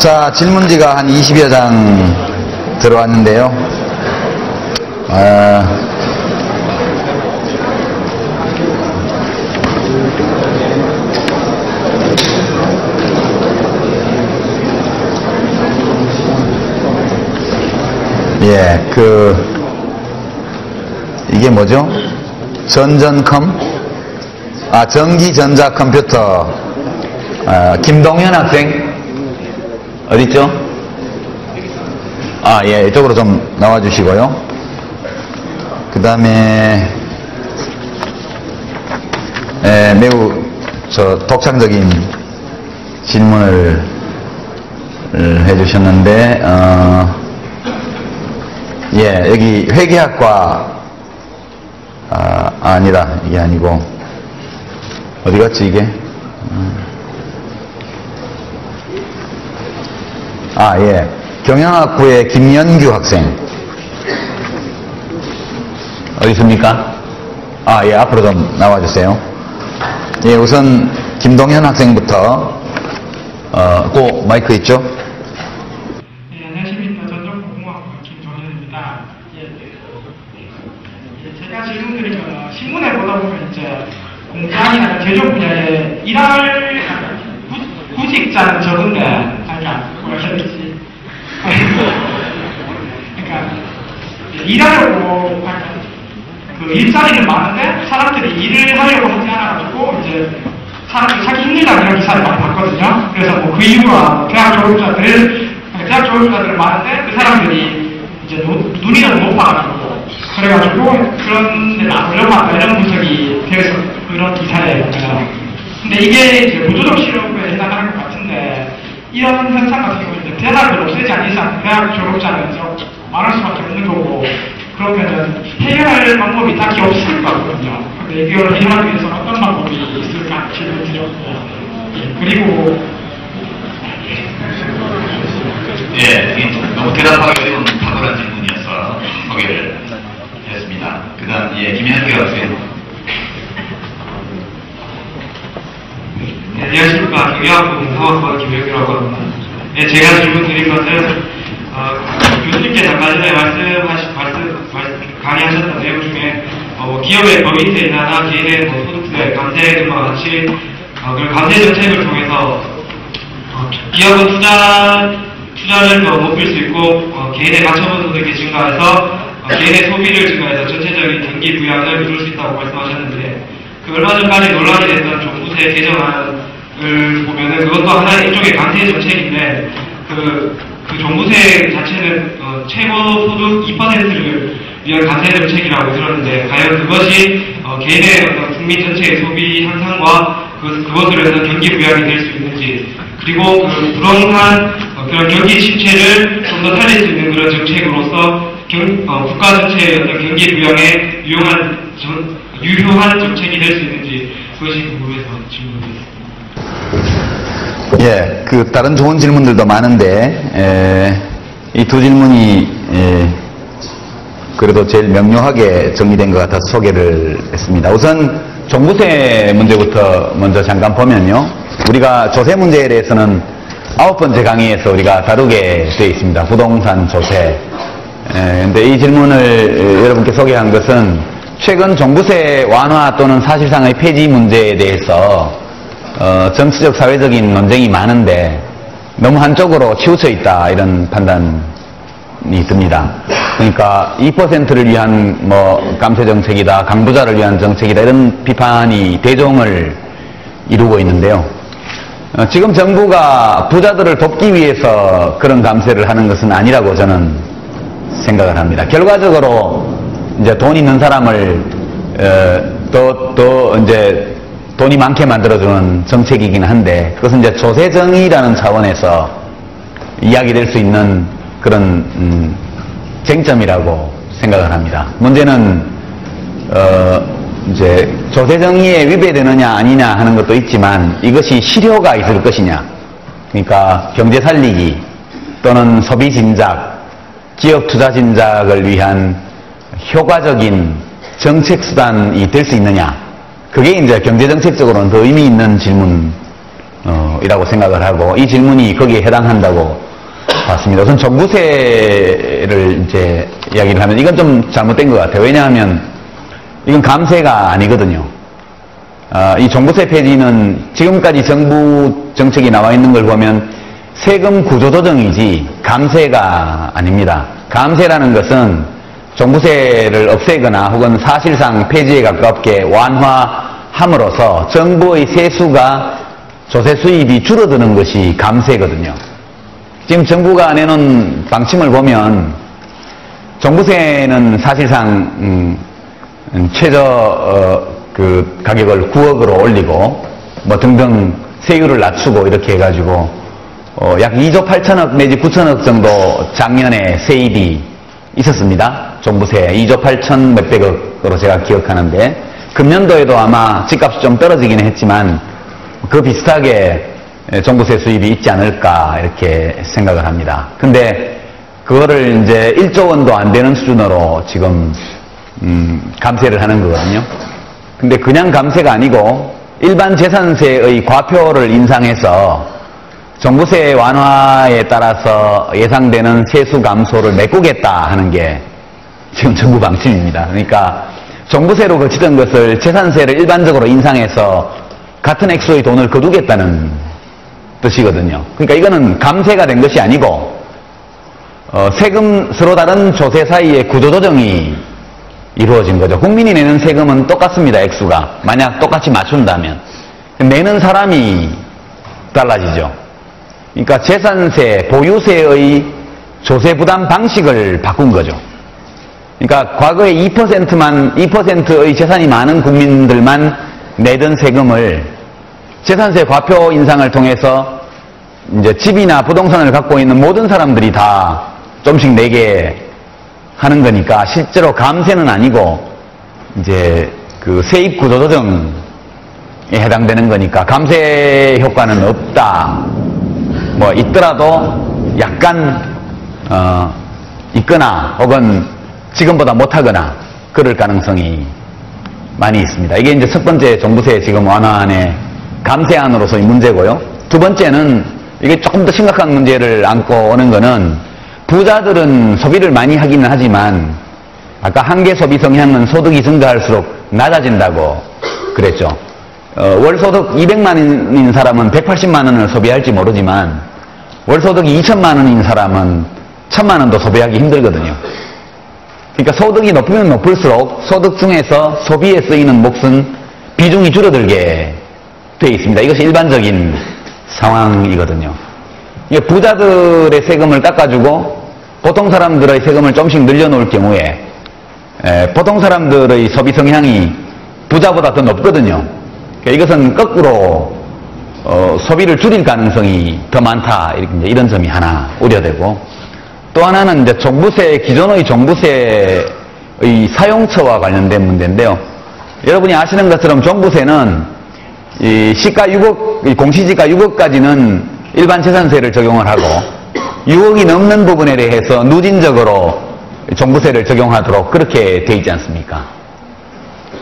자, 질문지가 한 20여 장 들어왔는데요. 예, 이게 뭐죠? 전기전자 컴퓨터. 김동현 학생. 어딨죠? 예, 이쪽으로 좀 나와주시고요. 그 다음에, 매우 독창적인 질문을 해주셨는데, 예, 여기 회계학과, 아니다. 이게 아니고, 어디 갔지, 이게? 예. 경영학부의 김연규 학생. 어디 있습니까? 예, 앞으로 좀 나와주세요. 예, 우선, 김동현 학생부터, 마이크 있죠? 네, 안녕하십니까. 전정공학과 김동현입니다. 제가 질문드린 건 신문에 보다 보면 이제 공장이나 제조 분야에 일할 구직자는 적은데, 뭐라 해야 되지? 그러니까, 일하려고, 일자리는 많은데, 사람들이 일을 하려고 하지 않아가지고, 이제, 사람들이 살기 힘들다는 이런 기사를 많이 봤거든요. 그래서 그 이유가 대학 졸업자들 많은데, 그 사람들이 이제 눈이 너무 높아가지고, 그래가지고, 그런 데를 안 올려봤다, 이런 분석이 되어서 그런 기사를 봤잖아요. 근데 이게 이제 부조적 실업에 해당하는 것 같은데, 이런 현상 같은 경우는 이제 대학을 없애지 않는 이상 대학 졸업자는 많을 수밖에 없는 거고, 그러면은 해결할 방법이 딱히 없을 것 같거든요. 근데 이걸 해결하기 위해서 어떤 방법이 있을까 질문 드렸고, 그리고 너무 대답하기 어려운 탁월한 질문이어서 소개를 했습니다. 그 다음 김현규 학생. 네, 안녕하십니까. 경영학부 공사학과 김현규라고 합니다. 제가 질문 드린 것은 교수님께서 아까 전에 강의하셨던 내용 중에 기업의 법인세나 개인의 소득세, 감세 등과 같이 그런 감세 정책을 통해서 기업은 투자를 더 높일 수 있고 개인의 가처분 소득이 증가해서 개인의 소비를 증가해서 전체적인 경기 부양을 이룰 수 있다고 말씀하셨는데, 그 얼마 전까지 논란이 됐던 종부세 개정안을 보면은 그것도 하나의 일종의 감세 정책인데, 그 종부세 자체는 최고 소득 2%를 위한 감세 정책이라고 들었는데, 과연 그것이 개인의 어떤 국민 전체의 소비 향상과 그것으로 해서 경기 부양이 될 수 있는지, 그리고 그 불황한 그런 경기 침체를 좀 더 살릴 수 있는 그런 정책으로서 국가 전체의 어떤 경기 부양에 유효한 정책이 될 수 있는지, 그것이 궁금해서 질문드렸습니다. 예, 다른 좋은 질문들도 많은데, 이 두 질문이, 그래도 제일 명료하게 정리된 것 같아서 소개를 했습니다. 우선, 종부세 문제부터 먼저 잠깐 보면요. 우리가 조세 문제에 대해서는 9번째 강의에서 우리가 다루게 되어 있습니다. 부동산 조세. 근데 이 질문을 여러분께 소개한 것은 최근 종부세 완화 또는 사실상의 폐지 문제에 대해서 정치적 사회적인 논쟁이 많은데 너무 한쪽으로 치우쳐 있다, 이런 판단이 듭니다. 그러니까 2%를 위한 감세 정책이다, 강부자를 위한 정책이다, 이런 비판이 대종을 이루고 있는데요. 지금 정부가 부자들을 돕기 위해서 그런 감세를 하는 것은 아니라고 저는 생각을 합니다. 결과적으로 이제 돈 있는 사람을 이제 돈이 많게 만들어주는 정책이긴 한데, 그것은 이제 조세정의라는 차원에서 이야기될 수 있는 그런 쟁점이라고 생각을 합니다. 문제는 이제 조세정의에 위배되느냐 아니냐 하는 것도 있지만, 이것이 실효가 있을 것이냐, 그러니까 경제 살리기 또는 소비 진작, 기업 투자 진작을 위한 효과적인 정책 수단이 될 수 있느냐, 그게 이제 경제정책적으로는 더 의미 있는 질문인 이라고 생각을 하고, 이 질문이 거기에 해당한다고 봤습니다. 우선 종부세를 이제 이야기를 하면 이건 좀 잘못된 것 같아요. 왜냐하면 이건 감세가 아니거든요. 이 종부세 폐지는 지금까지 정부 정책이 나와 있는 걸 보면 세금 구조 조정이지 감세가 아닙니다. 감세라는 것은 종부세를 없애거나 혹은 사실상 폐지에 가깝게 완화함으로써 정부의 세수가 조세 수입이 줄어드는 것이 감세거든요. 지금 정부가 내놓은 방침을 보면 종부세는 사실상 최저 그 가격을 9억으로 올리고 뭐 등등 세율을 낮추고 이렇게 해가지고 약 2조 8천억 내지 9천억 정도 작년에 세입이 있었습니다. 종부세 2조 8천 몇백억으로 제가 기억하는데 금년도에도 아마 집값이 좀 떨어지긴 했지만 그 비슷하게 종부세 수입이 있지 않을까 이렇게 생각을 합니다. 근데 그거를 이제 1조 원도 안 되는 수준으로 지금 감세를 하는 거거든요. 근데 그냥 감세가 아니고 일반 재산세의 과표를 인상해서 종부세 완화에 따라서 예상되는 세수 감소를 메꾸겠다 하는 게 지금 정부 방침입니다. 그러니까 종부세로 거치던 것을 재산세를 일반적으로 인상해서 같은 액수의 돈을 거두겠다는 뜻이거든요. 그러니까 이거는 감세가 된 것이 아니고 세금 서로 다른 조세 사이의 구조조정이 이루어진 거죠. 국민이 내는 세금은 똑같습니다. 액수가. 만약 똑같이 맞춘다면. 내는 사람이 달라지죠. 그러니까 재산세, 보유세의 조세 부담 방식을 바꾼 거죠. 그러니까 과거에 2%의 재산이 많은 국민들만 내던 세금을 재산세 과표 인상을 통해서 이제 집이나 부동산을 갖고 있는 모든 사람들이 다 좀씩 내게 하는 거니까 실제로 감세는 아니고 이제 그 세입 구조 조정에 해당되는 거니까 감세 효과는 없다. 뭐 있더라도 약간 있거나 혹은 지금보다 못하거나 그럴 가능성이 많이 있습니다. 이게 이제 첫 번째 종부세 지금 완화안의 감세안으로서의 문제고요. 두 번째는 이게 조금 더 심각한 문제를 안고 오는 거는 부자들은 소비를 많이 하기는 하지만 아까 한계 소비 성향은 소득이 증가할수록 낮아진다고 그랬죠. 월소득 200만 원인 사람은 180만 원을 소비할지 모르지만 월소득이 2천만 원인 사람은 1,000만 원도 소비하기 힘들거든요. 그러니까 소득이 높으면 높을수록 소득 중에서 소비에 쓰이는 몫은 비중이 줄어들게 되어 있습니다. 이것이 일반적인 상황이거든요. 부자들의 세금을 깎아주고 보통 사람들의 세금을 좀씩 늘려놓을 경우에 보통 사람들의 소비 성향이 부자보다 더 높거든요. 이것은 거꾸로 소비를 줄일 가능성이 더 많다. 이런 점이 하나 우려되고, 또 하나는 이제 종부세, 기존의 종부세의 사용처와 관련된 문제인데요. 여러분이 아시는 것처럼 종부세는 이 시가 6억, 공시지가 6억까지는 일반 재산세를 적용을 하고 6억이 넘는 부분에 대해서 누진적으로 종부세를 적용하도록 그렇게 돼 있지 않습니까?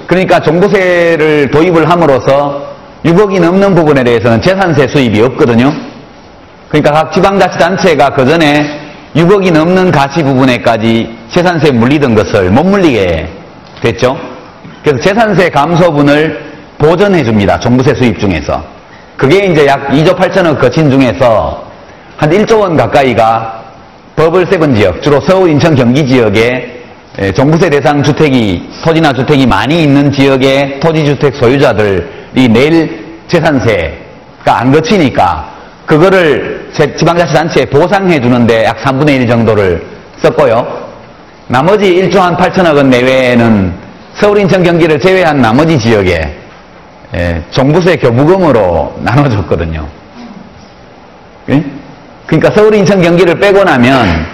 그러니까 종부세를 도입을 함으로써 6억이 넘는 부분에 대해서는 재산세 수입이 없거든요. 그러니까 각 지방자치단체가 그전에 6억이 넘는 가치 부분에까지 재산세 물리던 것을 못 물리게 됐죠. 그래서 재산세 감소분을 보전해 줍니다. 종부세 수입 중에서. 그게 이제 약 2조 8천억 거친 중에서 한 1조 원 가까이가 버블 세븐 지역, 주로 서울, 인천, 경기 지역에 종부세 대상 주택이, 토지나 주택이 많이 있는 지역의 토지주택 소유자들이 낼 재산세가 안 거치니까 그거를 지방자치단체에 보상해 주는데 약 3분의 1 정도를 썼고요. 나머지 1조 한 8천억 원 내외에는 서울, 인천, 경기를 제외한 나머지 지역에 종부세 교부금으로 나눠줬거든요. 그러니까 서울, 인천, 경기를 빼고 나면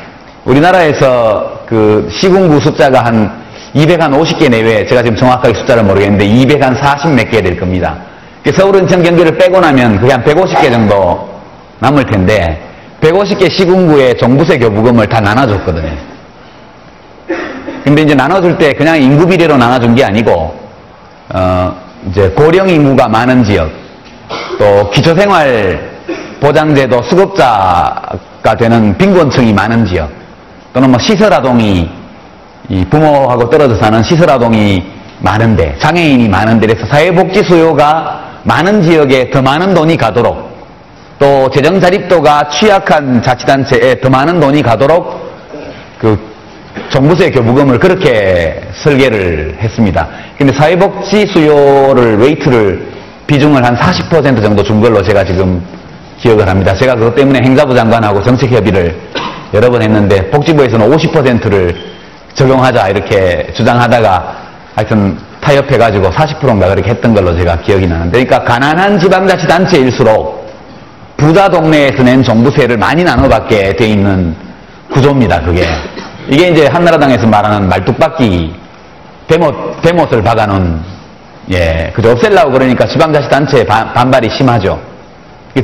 우리나라에서 그 시군구 숫자가 한 250개 내외, 제가 지금 정확하게 숫자를 모르겠는데 240 몇 개 될 겁니다. 서울, 인천, 경기를 빼고 나면 그게 한 150개 정도 남을 텐데 150개 시군구에 종부세 교부금을 다 나눠줬거든요. 근데 이제 나눠줄 때 그냥 인구 비례로 나눠준 게 아니고 이제 고령 인구가 많은 지역, 또 기초생활보장제도 수급자가 되는 빈곤층이 많은 지역, 또는 뭐 시설아동이 이 부모하고 떨어져 사는 시설아동이 많은데, 장애인이 많은데, 그래서 사회복지 수요가 많은 지역에 더 많은 돈이 가도록, 또 재정 자립도가 취약한 자치단체에 더 많은 돈이 가도록 그 종부세 교부금을 그렇게 설계를 했습니다. 근데 사회복지 수요를 웨이트를 비중을 한 40% 정도 준 걸로 제가 지금 기억을 합니다. 제가 그것 때문에 행자부 장관하고 정책협의를 여러 번 했는데, 복지부에서는 50%를 적용하자 이렇게 주장하다가 하여튼 타협해가지고 40%인가 그렇게 했던 걸로 제가 기억이 나는데, 그러니까 가난한 지방자치단체일수록 부자 동네에서 낸 종부세를 많이 나눠받게 돼 있는 구조입니다. 그게 이게 이제 한나라당에서 말하는 말뚝박기 대못을 박아놓은, 그저 없앨라고 그러니까 지방자치단체의 반발이 심하죠.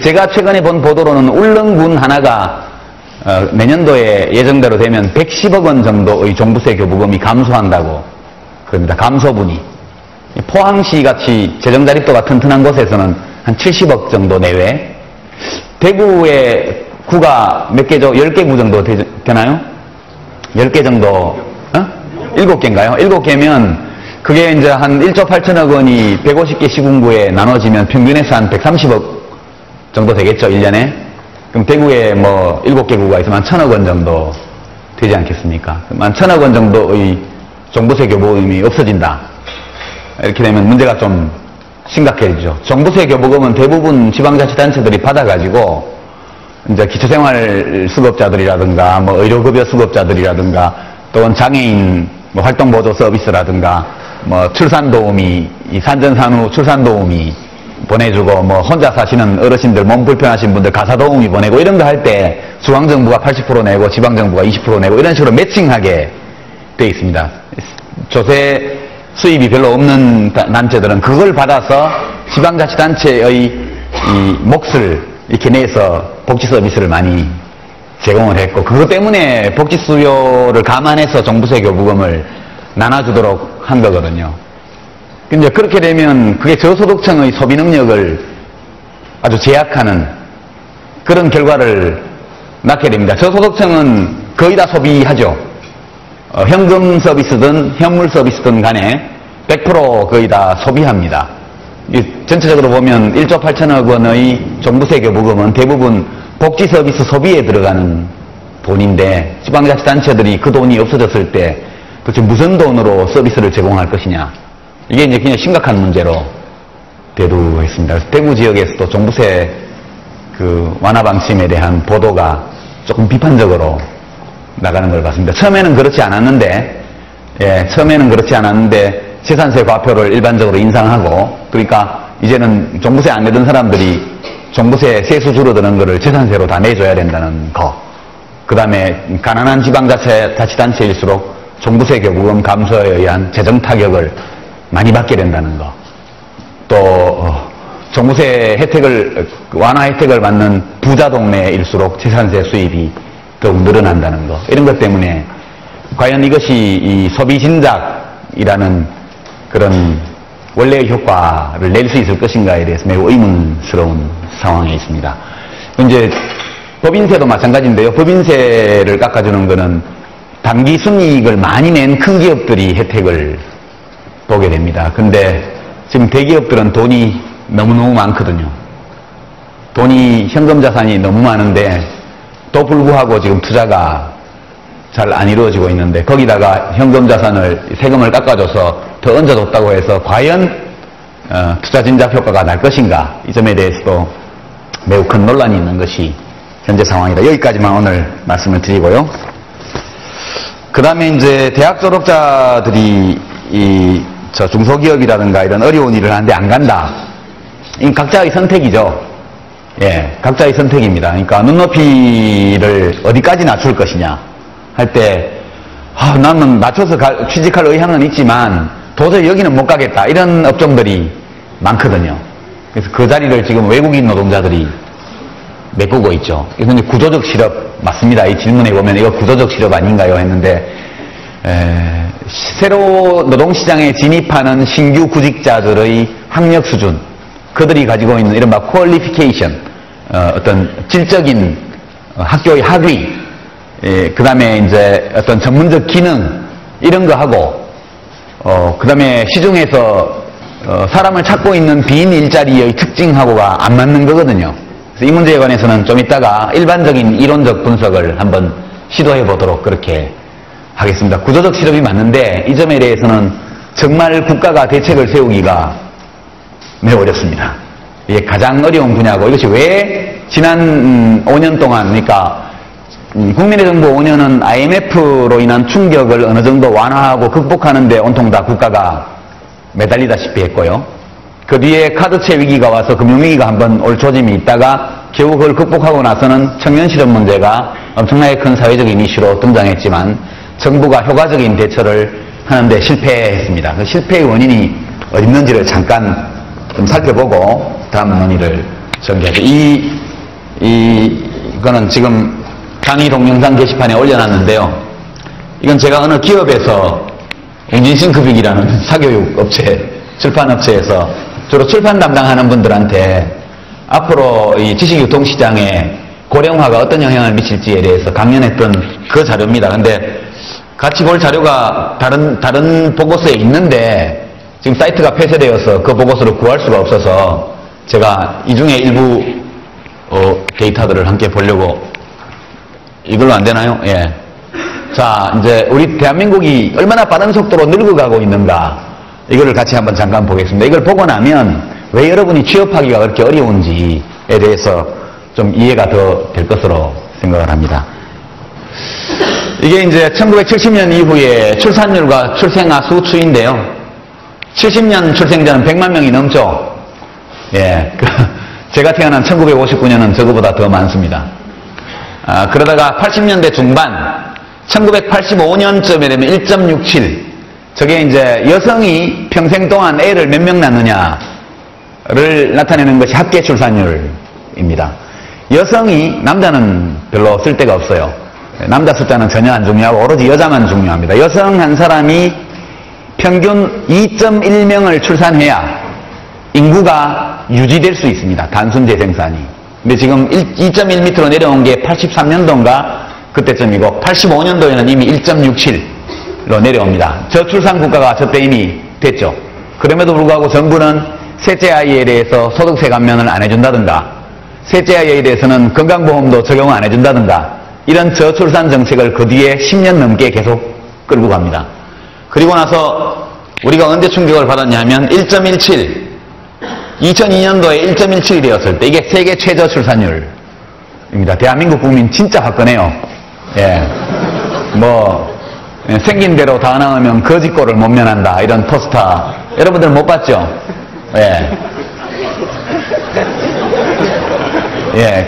제가 최근에 본 보도로는 울릉군 하나가 내년도에 예정대로 되면 110억 원 정도의 종부세 교부금이 감소한다고 그럽니다. 감소분이. 포항시 같이 재정자립도가 튼튼한 곳에서는 한 70억 정도 내외. 대구의 구가 몇 개죠? 10개 구 정도 되나요? 10개 정도, 7개인가요? 7개면 그게 이제 한 1조 8천억 원이 150개 시군구에 나눠지면 평균에서 한 130억 정도 되겠죠, 1년에? 그럼 대구에 뭐 7개 구가 있으면 한 1,000억 원 정도 되지 않겠습니까? 그럼 한 1,000억 원 정도의 종부세 교부금이 없어진다. 이렇게 되면 문제가 좀 심각해지죠. 종부세 교부금은 대부분 지방자치단체들이 받아가지고 이제 기초생활 수급자들이라든가 뭐 의료급여 수급자들이라든가 또는 장애인 뭐 활동보조 서비스라든가 뭐 출산도우미, 이 산전산후 출산도우미 보내주고, 뭐 혼자 사시는 어르신들, 몸 불편하신 분들 가사도우미 보내고 이런 거 할 때 중앙정부가 80% 내고 지방정부가 20% 내고 이런 식으로 매칭하게 돼 있습니다. 조세 수입이 별로 없는 단체들은 그걸 받아서 지방자치단체의 이 몫을 이렇게 내서 복지 서비스를 많이 제공을 했고, 그것 때문에 복지 수요를 감안해서 종부세 교부금을 나눠주도록 한 거거든요. 근데 그렇게 되면 그게 저소득층의 소비 능력을 아주 제약하는 그런 결과를 낳게 됩니다. 저소득층은 거의 다 소비하죠. 현금 서비스든 현물 서비스든 간에 100% 거의 다 소비합니다. 전체적으로 보면 1조 8천억 원의 종부세 교부금은 대부분 복지 서비스 소비에 들어가는 돈인데, 지방자치단체들이 그 돈이 없어졌을 때 도대체 무슨 돈으로 서비스를 제공할 것이냐, 이게 이제 그냥 심각한 문제로 대두고 있습니다. 그래서 대구 지역에서도 종부세 그 완화 방침에 대한 보도가 조금 비판적으로 나가는 걸 봤습니다. 처음에는 그렇지 않았는데, 재산세 과표를 일반적으로 인상하고, 그러니까 이제는 종부세 안 내던 사람들이 종부세 세수 줄어드는 거를 재산세로 다 내줘야 된다는 거. 그 다음에 가난한 지방자치단체일수록 종부세 교부금 감소에 의한 재정 타격을 많이 받게 된다는 거. 또 종부세 혜택을, 완화 혜택을 받는 부자 동네일수록 재산세 수입이 더욱 늘어난다는 거. 이런 것 때문에 과연 이것이 이 소비 진작이라는 그런 원래의 효과를 낼 수 있을 것인가에 대해서 매우 의문스러운 상황에 있습니다. 이제 법인세도 마찬가지인데요. 법인세를 깎아주는 거는 단기 순이익을 많이 낸 큰 기업들이 혜택을 보게 됩니다. 근데 지금 대기업들은 돈이 너무너무 많거든요. 돈이, 현금 자산이 너무 많은데 또 불구하고 지금 투자가 잘 안 이루어지고 있는데, 거기다가 현금 자산을, 세금을 깎아줘서 더 얹어줬다고 해서 과연 투자 진작 효과가 날 것인가, 이 점에 대해서도 매우 큰 논란이 있는 것이 현재 상황이다. 여기까지만 오늘 말씀을 드리고요. 그 다음에 이제 대학 졸업자들이 중소기업이라든가 이런 어려운 일을 하는데 안 간다. 이 각자의 선택이죠. 각자의 선택입니다. 그러니까 눈높이를 어디까지 낮출 것이냐 할 때, 나는 낮춰서 취직할 의향은 있지만 도저히 여기는 못 가겠다, 이런 업종들이 많거든요. 그래서 그 자리를 지금 외국인 노동자들이 메꾸고 있죠. 이건 구조적 실업 맞습니다. 이 질문에 보면 이거 구조적 실업 아닌가요 했는데, 새로 노동시장에 진입하는 신규 구직자들의 학력 수준, 그들이 가지고 있는 이른바 퀄리피케이션, 어떤 질적인 학교의 학위, 그 다음에 이제 어떤 전문적 기능, 이런 거 하고, 그 다음에 시중에서 사람을 찾고 있는 빈 일자리의 특징하고가 안 맞는 거거든요. 그래서 이 문제에 관해서는 좀 이따가 일반적인 이론적 분석을 한번 시도해 보도록 그렇게 하겠습니다. 구조적 실험이 맞는데 이 점에 대해서는 정말 국가가 대책을 세우기가 매우 어렵습니다. 이게 가장 어려운 분야고, 이것이 왜 지난 5년 동안, 그러니까 국민의 정부 5년은 IMF로 인한 충격을 어느 정도 완화하고 극복하는데 온통 다 국가가 매달리다시피 했고요. 그 뒤에 카드채 위기가 와서 금융위기가 한번 올 조짐이 있다가 겨우 그걸 극복하고 나서는 청년 실업 문제가 엄청나게 큰 사회적인 이슈로 등장했지만 정부가 효과적인 대처를 하는데 실패했습니다. 그 실패의 원인이 어디 있는지를 잠깐 좀 살펴보고 다음 논의를 전개하죠. 이거는 지금 강의 동영상 게시판에 올려놨는데요. 이건 제가 어느 기업에서 엔진싱크빅이라는 사교육 업체, 출판업체에서 주로 출판 담당하는 분들한테 앞으로 이 지식유통시장에 고령화가 어떤 영향을 미칠지에 대해서 강연했던 그 자료입니다. 근데 같이 볼 자료가 다른 보고서에 있는데 지금 사이트가 폐쇄되어서 그 보고서를 구할 수가 없어서 제가 이 중에 일부 데이터들을 함께 보려고. 이걸로 안 되나요? 예. 자, 이제 우리 대한민국이 얼마나 빠른 속도로 늙어가고 있는가, 이거를 같이 한번 잠깐 보겠습니다. 이걸 보고 나면 왜 여러분이 취업하기가 그렇게 어려운지에 대해서 좀 이해가 더 될 것으로 생각을 합니다. 이게 이제 1970년 이후에 출산율과 출생아 수 추인데요. 70년 출생자는 100만 명이 넘죠. 예. 제가 태어난 1959년은 저거보다 더 많습니다. 그러다가 80년대 중반, 1985년쯤에 되면 1.67. 저게 이제 여성이 평생 동안 애를 몇 명 낳느냐를 나타내는 것이 합계 출산율입니다. 여성이, 남자는 별로 쓸 데가 없어요. 남자 숫자는 전혀 안 중요하고 오로지 여자만 중요합니다. 여성 한 사람이 평균 2.1명을 출산해야 인구가 유지될 수 있습니다. 단순 재생산이. 근데 지금 2.1m로 내려온 게 83년도인가 그때쯤이고 85년도에는 이미 1.67로 내려옵니다. 저출산 국가가 저때 이미 됐죠. 그럼에도 불구하고 정부는 셋째 아이에 대해서 소득세 감면을 안 해준다든가, 셋째 아이에 대해서는 건강보험도 적용 안 해준다든가, 이런 저출산 정책을 그 뒤에 10년 넘게 계속 끌고 갑니다. 그리고 나서 우리가 언제 충격을 받았냐면 1.17, 2002년도에 1.17이 되었을 때, 이게 세계 최저 출산율입니다. 대한민국 국민 진짜 화끈해요. 예. 생긴 대로 다 나오면 거짓골을 못 면한다, 이런 포스터 여러분들 못 봤죠? 예. 예.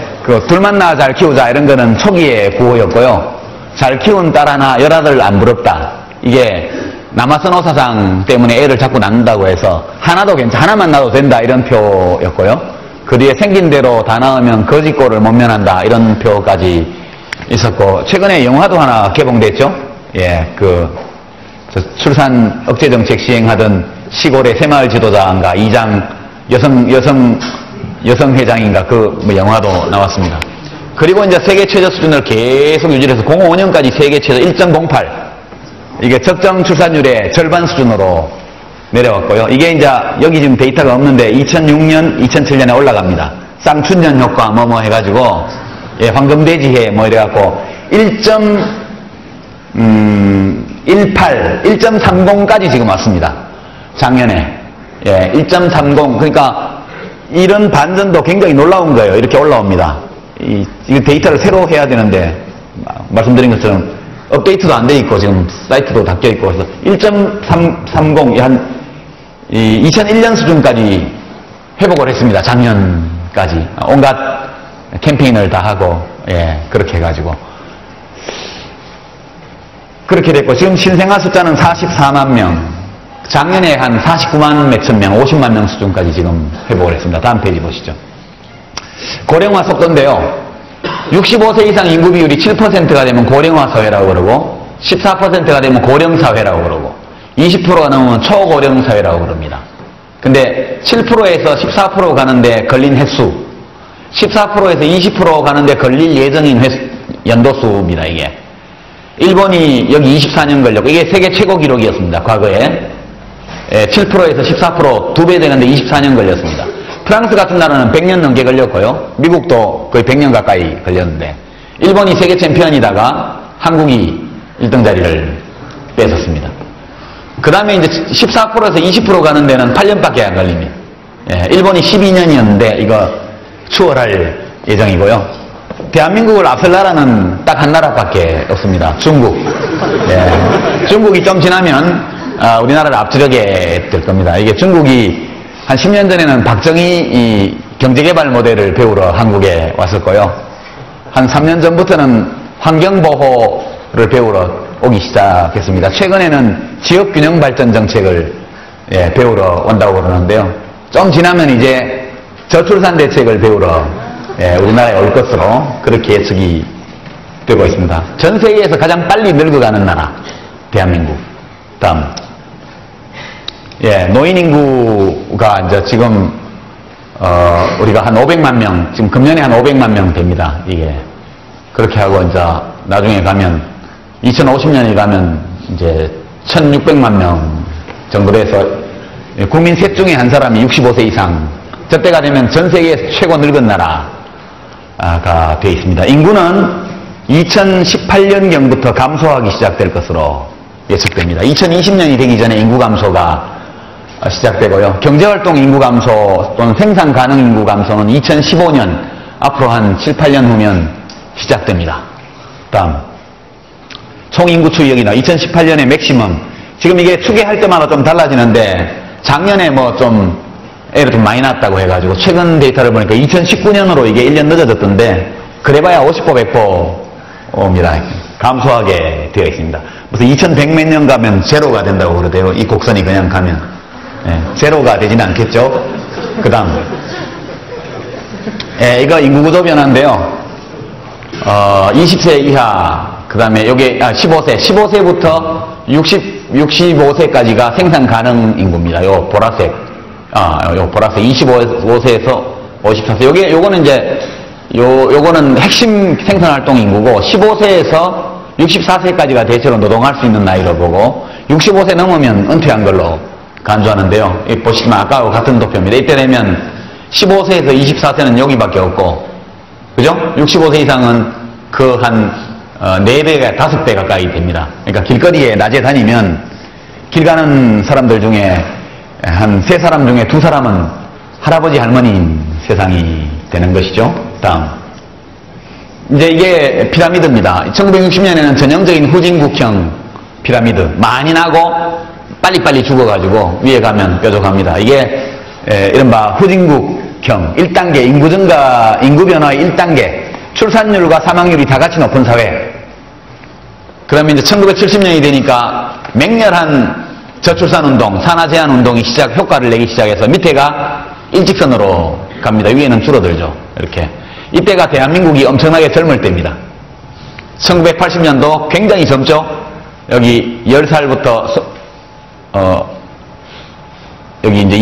둘만 낳아 잘 키우자, 이런 거는 초기의 구호였고요. 잘 키운 딸 하나, 열아들 안 부럽다. 이게 남아선호 사상 때문에 애를 자꾸 낳는다고 해서 하나만 낳아도 된다, 이런 표였고요. 그 뒤에 생긴 대로 다 낳으면 거짓골을 못 면한다, 이런 표까지 있었고, 최근에 영화도 하나 개봉됐죠. 예, 출산 억제 정책 시행하던 시골의 새마을 지도자인가, 이장 여성 회장인가, 영화도 나왔습니다. 그리고 이제 세계 최저 수준을 계속 유지해서 05년까지 세계 최저 1.08. 이게 적정 출산율의 절반 수준으로 내려왔고요. 이게 이제 여기 지금 데이터가 없는데 2006년, 2007년에 올라갑니다. 쌍춘년 효과 뭐뭐 해가지고, 예, 황금돼지해 뭐 이래갖고 1.30까지 지금 왔습니다. 작년에. 예, 1.30. 그러니까 이런 반전도 굉장히 놀라운 거예요. 이렇게 올라옵니다. 이 데이터를 새로 해야 되는데, 말씀드린 것처럼 업데이트도 안 돼 있고, 지금 사이트도 닫혀 있고, 그래서 1.30, 2001년 수준까지 회복을 했습니다. 작년까지. 온갖 캠페인을 다 하고, 예, 그렇게 해가지고. 그렇게 됐고, 지금 신생아 숫자는 44만 명, 작년에 한 49만 몇천 명, 50만 명 수준까지 지금 회복을 했습니다. 다음 페이지 보시죠. 고령화 속도인데요. 65세 이상 인구 비율이 7%가 되면 고령화 사회라고 그러고, 14%가 되면 고령 사회라고 그러고, 20%가 넘으면 초고령 사회라고 그럽니다. 근데 7%에서 14% 가는데 걸린 횟수, 14%에서 20% 가는데 걸릴 예정인 연도수입니다, 이게. 일본이 여기 24년 걸렸고, 이게 세계 최고 기록이었습니다, 과거에. 7%에서 14%, 2배 되는데 24년 걸렸습니다. 프랑스 같은 나라는 100년 넘게 걸렸고요. 미국도 거의 100년 가까이 걸렸는데, 일본이 세계 챔피언이다가 한국이 1등 자리를 뺏었습니다. 그 다음에 이제 14%에서 20% 가는 데는 8년밖에 안 걸립니다. 일본이 12년이었는데, 이거 추월할 예정이고요. 대한민국을 앞설 나라는 딱 한 나라밖에 없습니다. 중국. 중국이 좀 지나면 우리나라를 앞지르게 될 겁니다. 이게 중국이 한 10년 전에는 박정희 이 경제개발 모델을 배우러 한국에 왔었고요. 한 3년 전부터는 환경보호를 배우러 오기 시작했습니다. 최근에는 지역균형발전 정책을 배우러 온다고 그러는데요. 좀 지나면 이제 저출산 대책을 배우러 우리나라에 올 것으로 그렇게 예측이 되고 있습니다. 전 세계에서 가장 빨리 늙어가는 나라, 대한민국. 다음. 노인 인구가 이제 지금, 우리가 한 500만 명, 지금 금년에 한 500만 명 됩니다. 이게. 그렇게 하고 이제 나중에 가면, 2050년에 가면 이제 1600만 명 정도로 해서 국민 셋 중에 한 사람이 65세 이상, 저때가 되면 전 세계에서 최고 늙은 나라가 되어 있습니다. 인구는 2018년경부터 감소하기 시작될 것으로 예측됩니다. 2020년이 되기 전에 인구 감소가 시작되고요. 경제활동 인구 감소 또는 생산 가능 인구 감소는 2015년 앞으로 한 7, 8년 후면 시작됩니다. 다음. 총인구 추이역이나 2018년에 맥시멈. 지금 이게 추계할 때마다 좀 달라지는데 작년에 뭐 좀 애를 좀 많이 났다고 해가지고 최근 데이터를 보니까 2019년으로 이게 1년 늦어졌던데 그래봐야 50% 100%입니다. 감소하게 되어 있습니다. 무슨 2100 몇 년 가면 제로가 된다고 그러대요. 이 곡선이 그냥 가면. 제로가 되지는 않겠죠. 그 다음. 이거 인구구조 변화인데요. 20세 이하, 그 다음에 요게 15세부터 65세까지가 생산 가능 인구입니다. 요 보라색. 요 보라색 25세에서 54세. 요거는 이제 요거는 핵심 생산활동 인구고 15세에서 64세까지가 대체로 노동할 수 있는 나이로 보고 65세 넘으면 은퇴한 걸로 간주하는데요. 보시면 아까와 같은 도표입니다. 이때 되면 15세에서 24세는 여기밖에 없고, 그죠? 65세 이상은 그 한 4배가 5배 가까이 됩니다. 그러니까 길거리에 낮에 다니면 길 가는 사람들 중에 한 3사람 중에 2사람은 할아버지 할머니인 세상이 되는 것이죠. 다음. 이제 이게 피라미드입니다. 1960년에는 전형적인 후진국형 피라미드. 많이 나고 빨리빨리 죽어가지고 위에 가면 뾰족합니다. 이게 이른바 후진국형 1단계 인구 증가, 인구 변화의 1단계. 출산율과 사망률이 다 같이 높은 사회. 그러면 이제 1970년이 되니까 맹렬한 저출산 운동, 산하 제한 운동이 효과를 내기 시작해서 밑에가 일직선으로 갑니다. 위에는 줄어들죠. 이렇게. 이때가 대한민국이 엄청나게 젊을 때입니다. 1980년도 굉장히 젊죠? 여기 10살부터, 여기 이제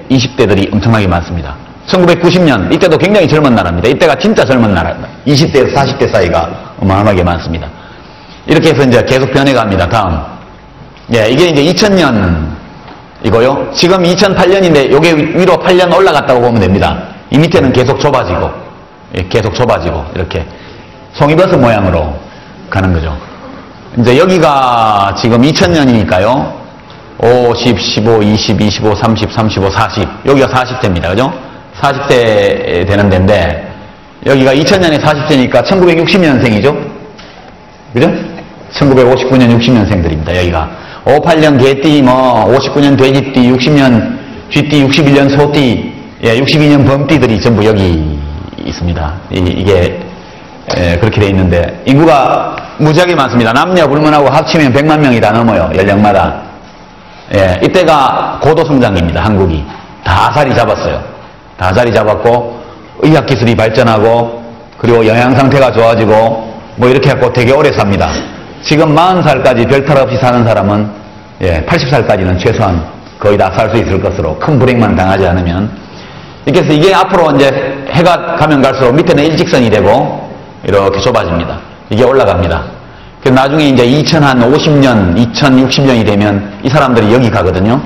20대들이 엄청나게 많습니다. 1990년, 이때도 굉장히 젊은 나라입니다. 이때가 진짜 젊은 나라입니다. 20대에서 40대 사이가 어마어마하게 많습니다. 이렇게 해서 이제 계속 변해갑니다. 다음. 이게 이제 2000년이고요. 지금 2008년인데, 요게 위로 8년 올라갔다고 보면 됩니다. 이 밑에는 계속 좁아지고, 이렇게. 송이버섯 모양으로 가는 거죠. 이제 여기가 지금 2000년이니까요. 50, 15, 20, 25, 30, 35, 40. 여기가 40대입니다. 그죠? 40대 되는 데인데, 여기가 2000년에 40대니까 1960년생이죠? 그죠? 1959년 60년생들입니다. 여기가. 58년 개띠, 59년 돼지띠, 60년 쥐띠, 61년 소띠, 62년 범띠들이 전부 여기 있습니다. 이게, 그렇게 돼 있는데, 인구가 무지하게 많습니다. 남녀 불문하고 합치면 100만 명이 다 넘어요. 연령마다. 이때가 고도성장입니다. 한국이. 다 자리 잡았어요. 다 자리 잡았고, 의학기술이 발전하고, 그리고 영양상태가 좋아지고, 이렇게 해갖고 되게 오래 삽니다. 지금 40살까지 별탈 없이 사는 사람은, 80살까지는 최소한 거의 다 살 수 있을 것으로, 큰 불행만 당하지 않으면. 이렇게 해서 이게 앞으로 이제 해가 가면 갈수록 밑에는 일직선이 되고 이렇게 좁아집니다. 이게 올라갑니다. 그래서 나중에 이제 2050년, 2060년이 되면 이 사람들이 여기 가거든요.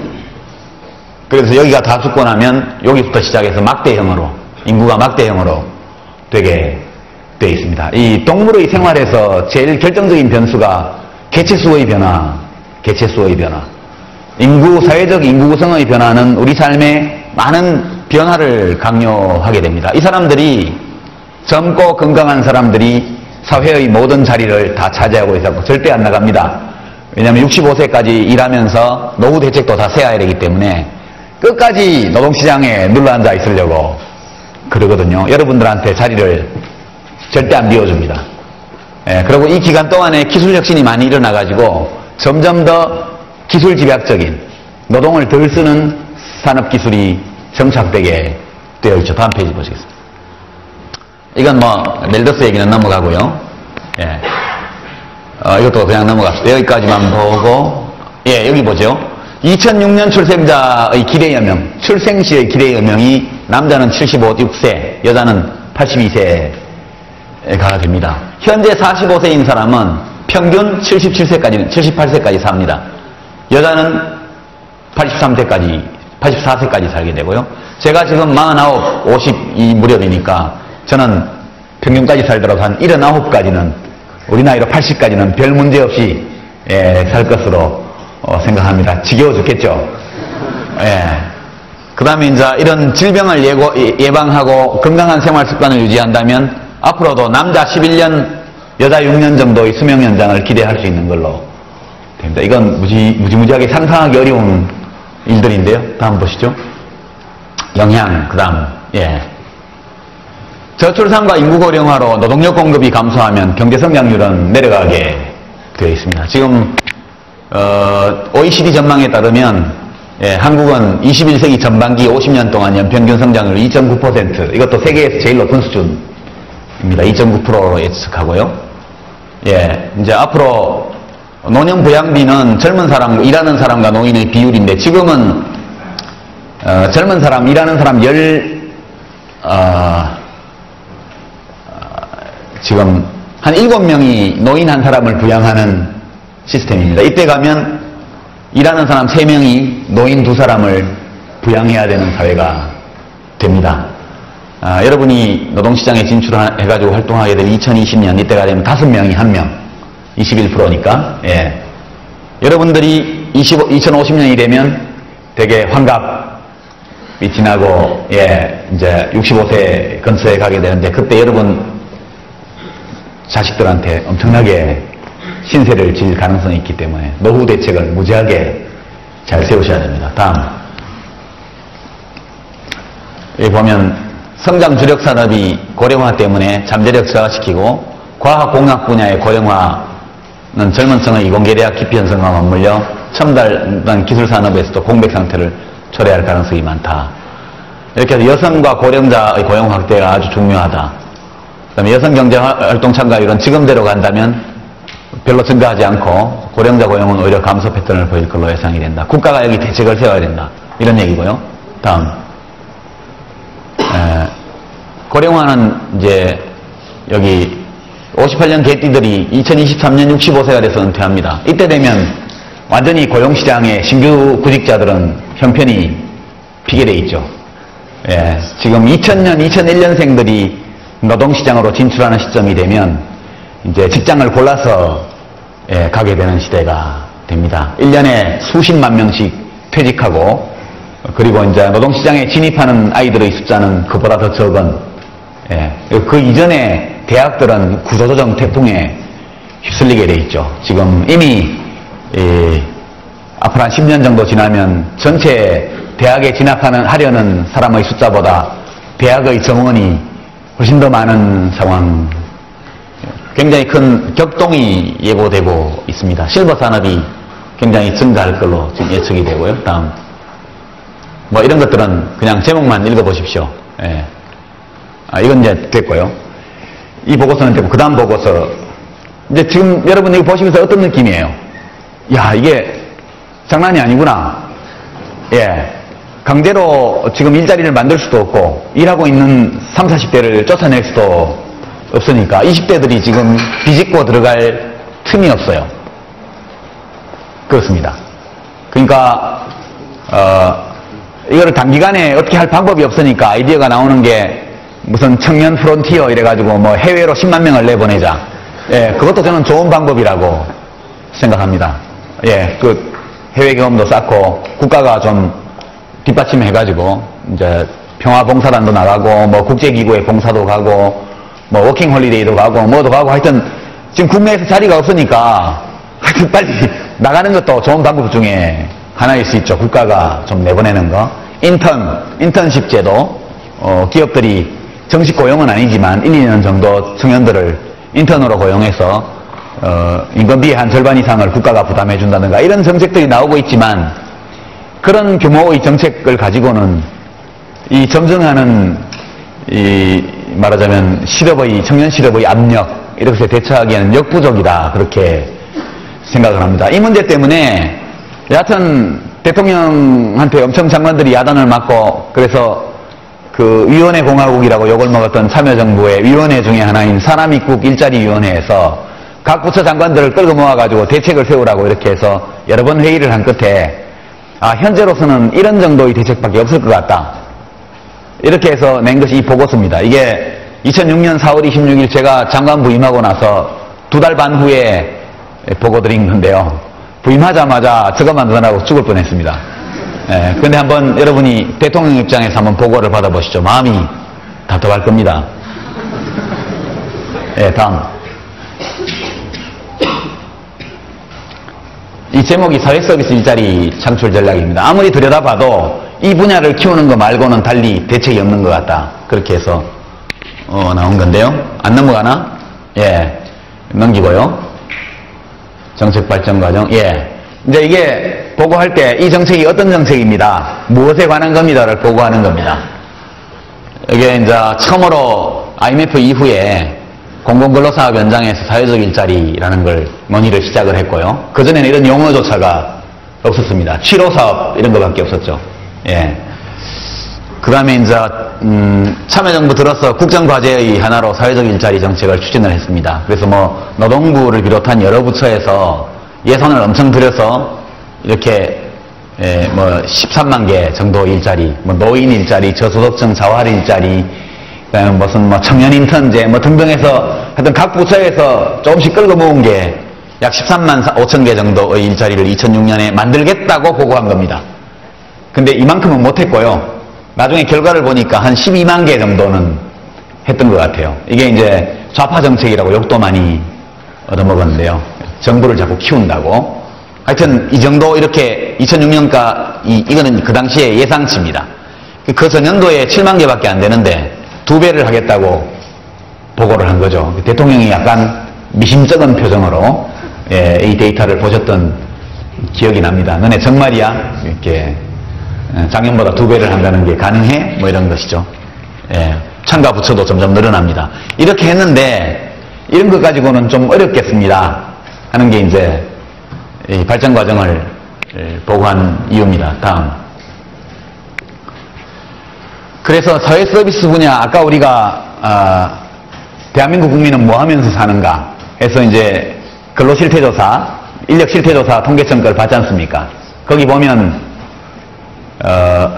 그래서 여기가 다 죽고 나면 여기부터 시작해서 막대형으로, 인구가 막대형으로 되게 되어 있습니다. 이 동물의 생활에서 제일 결정적인 변수가 개체수의 변화, 개체수의 변화. 사회적 인구 구성의 변화는 우리 삶에 많은 변화를 강요하게 됩니다. 이 사람들이, 젊고 건강한 사람들이 사회의 모든 자리를 다 차지하고 있었고 절대 안 나갑니다. 왜냐하면 65세까지 일하면서 노후 대책도 다 세워야 되기 때문에 끝까지 노동시장에 눌러앉아 있으려고 그러거든요. 여러분들한테 자리를 절대 안 비워줍니다. 예, 그리고 이 기간 동안에 기술 혁신이 많이 일어나가지고 점점 더 기술 집약적인, 노동을 덜 쓰는 산업기술이 정착되게 되어 있죠. 다음 페이지 보시겠습니다. 이건 멜더스 얘기는 넘어가고요. 예. 이것도 그냥 넘어갔어요. 여기까지만 보고, 예, 여기 보죠. 2006년 출생자의 기대연령, 출생 시의 기대연령이 남자는 75세, 여자는 82세가 됩니다. 현재 45세인 사람은 평균 78세까지 삽니다. 여자는 84세까지 살게 되고요. 제가 지금 49, 50이 무렵이니까 저는 평균까지 살더라도 한 79까지는, 우리 나이로 80까지는 별 문제 없이 살 것으로 생각합니다. 지겨워 죽겠죠. 예. 그 다음에 이제 이런 질병을 예방하고 건강한 생활 습관을 유지한다면 앞으로도 남자 11년, 여자 6년 정도의 수명 연장을 기대할 수 있는 걸로 됩니다. 이건 무지무지하게 상상하기 어려운 일들인데요. 다음 보시죠. 영향, 그 다음, 예. 저출산과 인구 고령화로 노동력 공급이 감소하면 경제 성장률은 내려가게 되어 있습니다. 지금 OECD 전망에 따르면 한국은 21세기 전반기 50년 동안 연평균 성장률 2.9%, 이것도 세계에서 제일 높은 수준입니다. 2.9%로 예측하고요. 예, 이제 앞으로 노년 부양비는 젊은 사람, 일하는 사람과 노인의 비율인데 지금은 젊은 사람, 일하는 사람 지금 한 7명이 노인 한 사람을 부양하는 시스템입니다. 이때 가면 일하는 사람 3명이 노인 2사람을 부양해야 되는 사회가 됩니다. 여러분이 노동시장에 진출해가지고 활동하게 될 2020년, 이때가 되면 5명이 1명, 21%니까, 예. 여러분들이 2050년이 되면 되게 환갑이 지나고, 예, 이제 65세 근처에 가게 되는데, 그때 여러분 자식들한테 엄청나게 신세를 질 가능성이 있기 때문에 노후 대책을 무지하게 잘 세우셔야 됩니다. 다음. 여기 보면 성장 주력 산업이 고령화 때문에 잠재력 저하시키고 과학공학 분야의 고령화는 젊은 층의 이공계대학 기피 현상과 맞물려 첨단 기술 산업에서도 공백 상태를 초래할 가능성이 많다. 이렇게 해서 여성과 고령자의 고용 확대가 아주 중요하다. 그다음에 여성 경제 활동 참가율은 지금대로 간다면 별로 증가하지 않고 고령자 고용은 오히려 감소 패턴을 보일 걸로 예상이 된다. 국가가 여기 대책을 세워야 된다. 이런 얘기고요. 다음. 고령화는 이제 여기 58년 개띠들이 2023년 65세가 돼서 은퇴합니다. 이때 되면 완전히 고용시장에 신규 구직자들은 형편이 피게 돼 있죠. 예, 지금 2000년, 2001년생들이 노동시장으로 진출하는 시점이 되면 이제 직장을 골라서 가게 되는 시대가 됩니다. 1년에 수십만 명씩 퇴직하고, 그리고 이제 노동시장에 진입하는 아이들의 숫자는 그보다 더 적은, 그 이전에 대학들은 구조조정 태풍에 휩쓸리게 돼 있죠. 지금 이미 앞으로 한 10년 정도 지나면 전체 대학에 진학하려는 사람의 숫자보다 대학의 정원이 훨씬 더 많은 상황, 굉장히 큰 격동이 예고되고 있습니다. 실버 산업이 굉장히 증가할 걸로 지금 예측이 되고요. 다음. 이런 것들은 그냥 제목만 읽어보십시오. 예. 이건 이제 됐고요. 이 보고서는 됐고, 그 다음 보고서. 이제 지금 여러분 이거 보시면서 어떤 느낌이에요? 야, 이게 장난이 아니구나. 예. 강제로 지금 일자리를 만들 수도 없고, 일하고 있는 30, 40대를 쫓아낼 수도 없으니까 20대들이 지금 비집고 들어갈 틈이 없어요. 그렇습니다. 그러니까, 이거를 단기간에 어떻게 할 방법이 없으니까 아이디어가 나오는 게 무슨 청년 프론티어 이래가지고 뭐 해외로 10만 명을 내보내자. 예, 그것도 저는 좋은 방법이라고 생각합니다. 예, 그 해외 경험도 쌓고 국가가 좀 뒷받침해가지고 이제 평화봉사단도 나가고 뭐 국제기구에 봉사도 가고 뭐 워킹홀리데이도 가고 뭐도 가고 하여튼 지금 국내에서 자리가 없으니까 하여튼 빨리 나가는 것도 좋은 방법 중에 하나일 수 있죠. 국가가 좀 내보내는 거. 인턴십 제도, 기업들이 정식 고용은 아니지만 1, 2년 정도 청년들을 인턴으로 고용해서 임금비의 한 절반 이상을 국가가 부담해 준다든가 이런 정책들이 나오고 있지만 그런 규모의 정책을 가지고는 이 점증하는 이 말하자면 청년 실업의 압력 이렇게 대처하기에는 역부족이다 그렇게 생각을 합니다. 이 문제 때문에 여하튼 대통령한테 엄청 장관들이 야단을 맞고 그래서 그 위원회 공화국이라고 욕을 먹었던 참여정부의 위원회 중에 하나인 사람입국 일자리위원회에서 각 부처 장관들을 끌고 모아가지고 대책을 세우라고 이렇게 해서 여러 번 회의를 한 끝에 현재로서는 이런 정도의 대책밖에 없을 것 같다. 이렇게 해서 낸 것이 이 보고서입니다. 이게 2006년 4월 26일 제가 장관 부임하고 나서 2달 반 후에 보고 드린 건데요. 부임하자마자 저거 만드느라고 죽을 뻔했습니다. 예, 근데 한번 여러분이 대통령 입장에서 한번 보고를 받아보시죠. 마음이 답답할 겁니다. 예, 다음. 이 제목이 사회서비스 일자리 창출 전략입니다. 아무리 들여다봐도 이 분야를 키우는 거 말고는 달리 대책이 없는 것 같다. 그렇게 해서 나온 건데요. 안 넘어가나? 예, 넘기고요. 정책 발전 과정. 예, 이제 이게 보고할 때 이 정책이 어떤 정책입니다. 무엇에 관한 겁니다를 보고하는 겁니다. 이게 이제 처음으로 IMF 이후에 공공근로사업 현장에서 사회적 일자리라는 걸 논의를 시작을 했고요. 그전에는 이런 용어조차가 없었습니다. 취로사업 이런 거밖에 없었죠. 예. 그 다음에 이제 참여정부 들어서 국정과제의 하나로 사회적 일자리 정책을 추진을 했습니다. 그래서 뭐 노동부를 비롯한 여러 부처에서 예산을 엄청 들여서 이렇게 뭐 13만 개 정도 일자리, 뭐 노인 일자리, 저소득층 자활 일자리, 그다음에 무슨 뭐 청년 인턴제 뭐 등등 해서 하여튼 각 부처에서 조금씩 끌고 모은 게 약 13만 5천 개 정도의 일자리를 2006년에 만들겠다고 보고한 겁니다. 근데 이만큼은 못했고요. 나중에 결과를 보니까 한 12만 개 정도는 했던 것 같아요. 이게 이제 좌파 정책이라고 욕도 많이 얻어먹었는데요. 정부를 자꾸 키운다고. 하여튼 이 정도 이렇게 2006년가 이거는 그 당시에 예상치입니다. 그 전년도에 7만 개밖에 안 되는데 2배를 하겠다고 보고를 한 거죠. 대통령이 약간 미심쩍은 표정으로 이 데이터를 보셨던 기억이 납니다. 너네 정말이야? 이렇게 작년보다 2배를 한다는 게 가능해? 뭐 이런 것이죠. 참가 부처도 점점 늘어납니다. 이렇게 했는데 이런 것 가지고는 좀 어렵겠습니다 하는 게 이제 이 발전 과정을 보고한 이유입니다. 다음. 그래서 사회 서비스 분야, 아까 우리가 대한민국 국민은 뭐 하면서 사는가 해서 이제 근로실태조사, 인력실태조사 통계청 걸 받지 않습니까? 거기 보면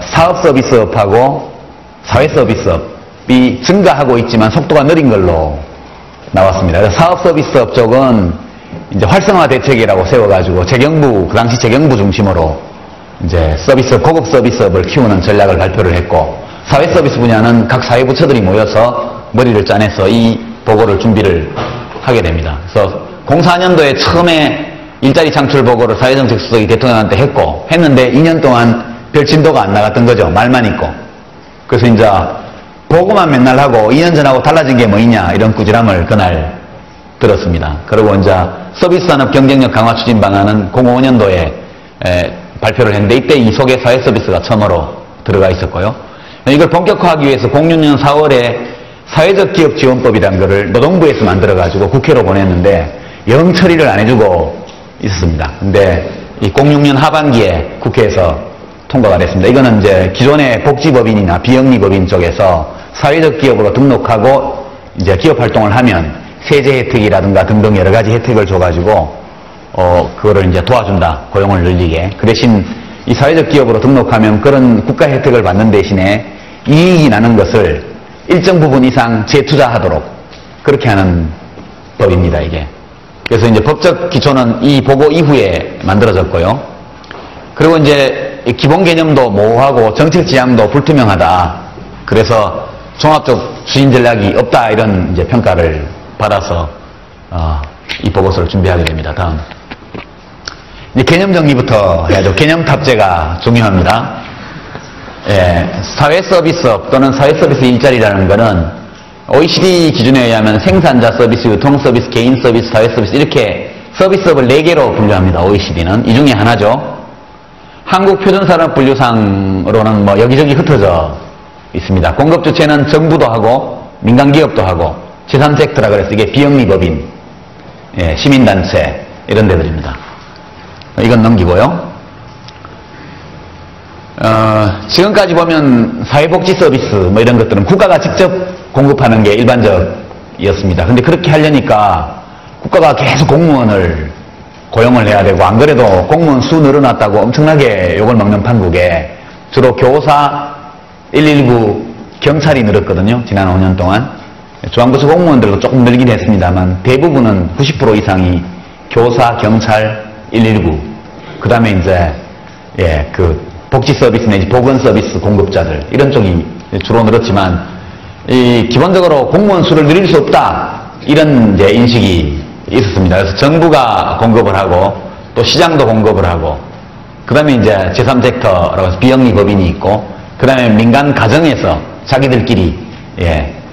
사업서비스업하고 사회서비스업이 증가하고 있지만 속도가 느린 걸로 나왔습니다. 그래서 사업서비스업 쪽은 이제 활성화 대책이라고 세워가지고 그 당시 재경부 중심으로 이제 고급 서비스업을 키우는 전략을 발표를 했고, 사회서비스 분야는 각 사회부처들이 모여서 머리를 짜내서 이 보고를 준비를 하게 됩니다. 그래서 04년도에 처음에 일자리 창출 보고를 사회정책수석이 대통령한테 했는데 2년 동안 별 진도가 안 나갔던 거죠. 말만 있고. 그래서 이제 보고만 맨날 하고 2년 전하고 달라진 게 뭐 있냐 이런 꾸지람을 그날 들었습니다. 그리고 이제 서비스산업 경쟁력 강화 추진 방안은 05년도에 발표를 했는데 이때 이 속에 사회서비스가 처음으로 들어가 있었고요. 이걸 본격화하기 위해서 06년 4월에 사회적 기업 지원법이라는 것을 노동부에서 만들어가지고 국회로 보냈는데 영 처리를 안 해주고 있었습니다. 근데 이 06년 하반기에 국회에서 통과가 됐습니다. 이거는 이제 기존의 복지법인이나 비영리법인 쪽에서 사회적 기업으로 등록하고 이제 기업 활동을 하면 세제 혜택이라든가 등등 여러 가지 혜택을 줘가지고 그거를 이제 도와준다. 고용을 늘리게. 그 대신 이 사회적 기업으로 등록하면 그런 국가 혜택을 받는 대신에 이익이 나는 것을 일정 부분 이상 재투자하도록 그렇게 하는 법입니다, 이게. 그래서 이제 법적 기초는 이 보고 이후에 만들어졌고요. 그리고 이제 기본 개념도 모호하고 정책 지향도 불투명하다. 그래서 종합적 추진 전략이 없다. 이런 이제 평가를 받아서 이 보고서를 준비하게 됩니다. 다음. 이제 개념 정리부터 해야죠. 개념 탑재가 중요합니다. 예, 사회 서비스업 또는 사회 서비스 일자리라는 것은 OECD 기준에 의하면 생산자 서비스, 유통 서비스, 개인 서비스, 사회 서비스 이렇게 서비스업을 4개로 분류합니다. OECD는. 이 중에 하나죠. 한국 표준산업분류상으로는 뭐 여기저기 흩어져 있습니다. 공급 주체는 정부도 하고 민간기업도 하고 제3섹터라 그래서 이게 비영리법인, 예, 시민단체 이런 데들입니다. 이건 넘기고요. 지금까지 보면 사회복지 서비스 뭐 이런 것들은 국가가 직접 공급하는 게 일반적이었습니다. 근데 그렇게 하려니까 국가가 계속 공무원을 고용을 해야 되고, 안 그래도 공무원 수 늘어났다고 엄청나게 욕을 먹는 판국에 주로 교사, 119, 경찰이 늘었거든요. 지난 5년 동안. 중앙부처 공무원들도 조금 늘긴 했습니다만 대부분은 90% 이상이 교사, 경찰, 119, 그 다음에 이제 그 복지 서비스 내지 보건 서비스 공급자들 이런 쪽이 주로 늘었지만, 이 기본적으로 공무원 수를 늘릴 수 없다 이런 이제 인식이 있었습니다. 그래서 정부가 공급을 하고 또 시장도 공급을 하고, 그 다음에 이제 제3섹터라고 해서 비영리 법인이 있고, 그 다음에 민간 가정에서 자기들끼리,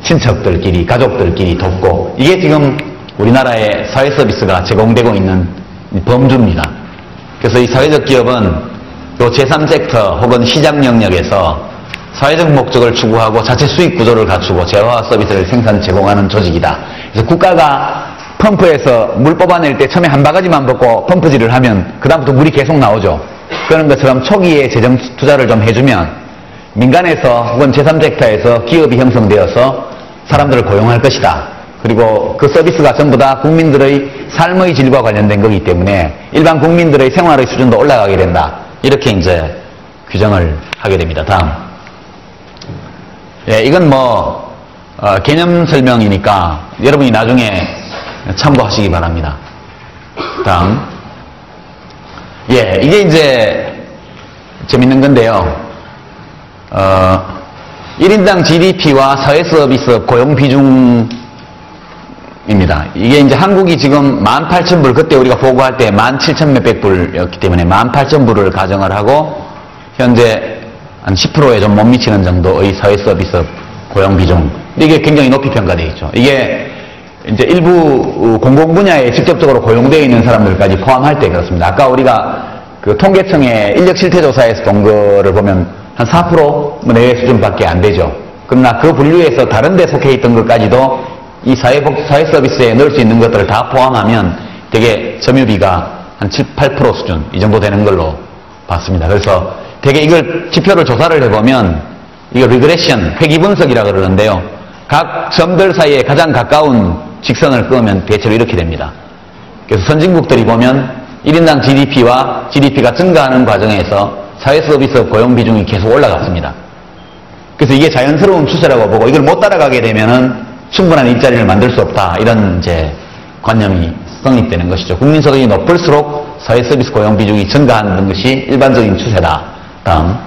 친척들끼리, 가족들끼리 돕고, 이게 지금 우리나라의 사회 서비스가 제공되고 있는 범주입니다. 그래서 이 사회적 기업은 요 제3섹터 혹은 시장 영역에서 사회적 목적을 추구하고 자체 수익 구조를 갖추고 재화 서비스를 생산 제공하는 조직이다. 그래서 국가가 펌프에서 물 뽑아낼 때 처음에 한 바가지만 벗고 펌프질을 하면 그 다음부터 물이 계속 나오죠. 그런 것처럼 초기에 재정 투자를 좀 해주면 민간에서 혹은 제3섹터에서 기업이 형성되어서 사람들을 고용할 것이다. 그리고 그 서비스가 전부 다 국민들의 삶의 질과 관련된 거기 때문에 일반 국민들의 생활의 수준도 올라가게 된다. 이렇게 이제 규정을 하게 됩니다. 다음. 이건 뭐 개념 설명이니까 여러분이 나중에 참고하시기 바랍니다. 다음. 이게 이제 재밌는 건데요. 1인당 GDP와 사회 서비스 고용 비중입니다. 이게 이제 한국이 지금 18,000불, 그때 우리가 보고할 때 17,000몇백 불이었기 때문에 18,000불을 가정을 하고, 현재 한 10%에 좀 못 미치는 정도의 사회 서비스 고용 비중. 이게 굉장히 높이 평가되어 있죠. 이게 이제 일부 공공 분야에 직접적으로 고용되어 있는 사람들까지 포함할 때 그렇습니다. 아까 우리가 그 통계청의 인력 실태 조사에서 본 거를 보면 한 4% 내외 수준밖에 안 되죠. 그러나 그 분류에서 다른 데 속해 있던 것까지도 이 사회 서비스에 넣을 수 있는 것들을 다 포함하면 되게 점유비가 한 7, 8% 수준 이 정도 되는 걸로 봤습니다. 그래서 되게 이걸 지표를 조사를 해보면 이거 리그레션, 회귀 분석이라고 그러는데요. 각 점들 사이에 가장 가까운 직선을 그으면 대체로 이렇게 됩니다. 그래서 선진국들이 보면 1인당 GDP와 GDP가 증가하는 과정에서 사회 서비스 고용 비중이 계속 올라갔습니다. 그래서 이게 자연스러운 추세라고 보고, 이걸 못 따라가게 되면은 충분한 일자리를 만들 수 없다. 이런 이제 관념이 성립되는 것이죠. 국민소득이 높을수록 사회 서비스 고용 비중이 증가하는 것이 일반적인 추세다. 다음.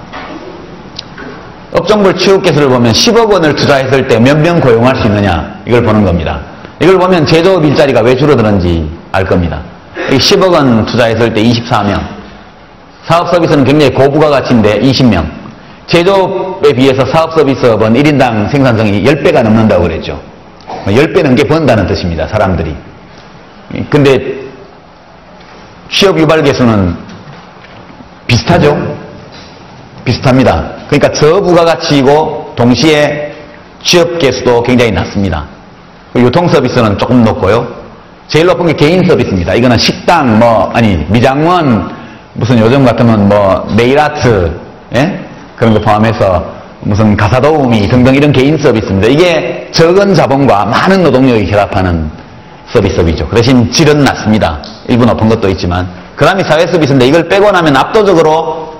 업종별 취업계수를 보면 10억 원을 투자했을 때 몇 명 고용할 수 있느냐, 이걸 보는 겁니다. 이걸 보면 제조업 일자리가 왜 줄어드는지 알 겁니다. 10억 원 투자했을 때 24명. 사업 서비스는 굉장히 고부가가치인데 20명. 제조업에 비해서 사업 서비스업은 1인당 생산성이 10배가 넘는다고 그랬죠. 10배 넘게 번다는 뜻입니다, 사람들이. 근데 취업 유발 계수는 비슷하죠? 비슷합니다. 그러니까 저부가가치이고 동시에 취업 계수도 굉장히 낮습니다. 유통 서비스는 조금 높고요. 제일 높은 게 개인 서비스입니다. 이거는 식당, 미장원, 무슨 요즘 같으면 네일아트, 예? 그런 거 포함해서 무슨 가사도우미 등등 이런 개인 서비스인데 이게 적은 자본과 많은 노동력이 결합하는 서비스업이죠. 그 대신 질은 낮습니다. 일부 높은 것도 있지만. 그 다음에 사회 서비스인데 이걸 빼고 나면 압도적으로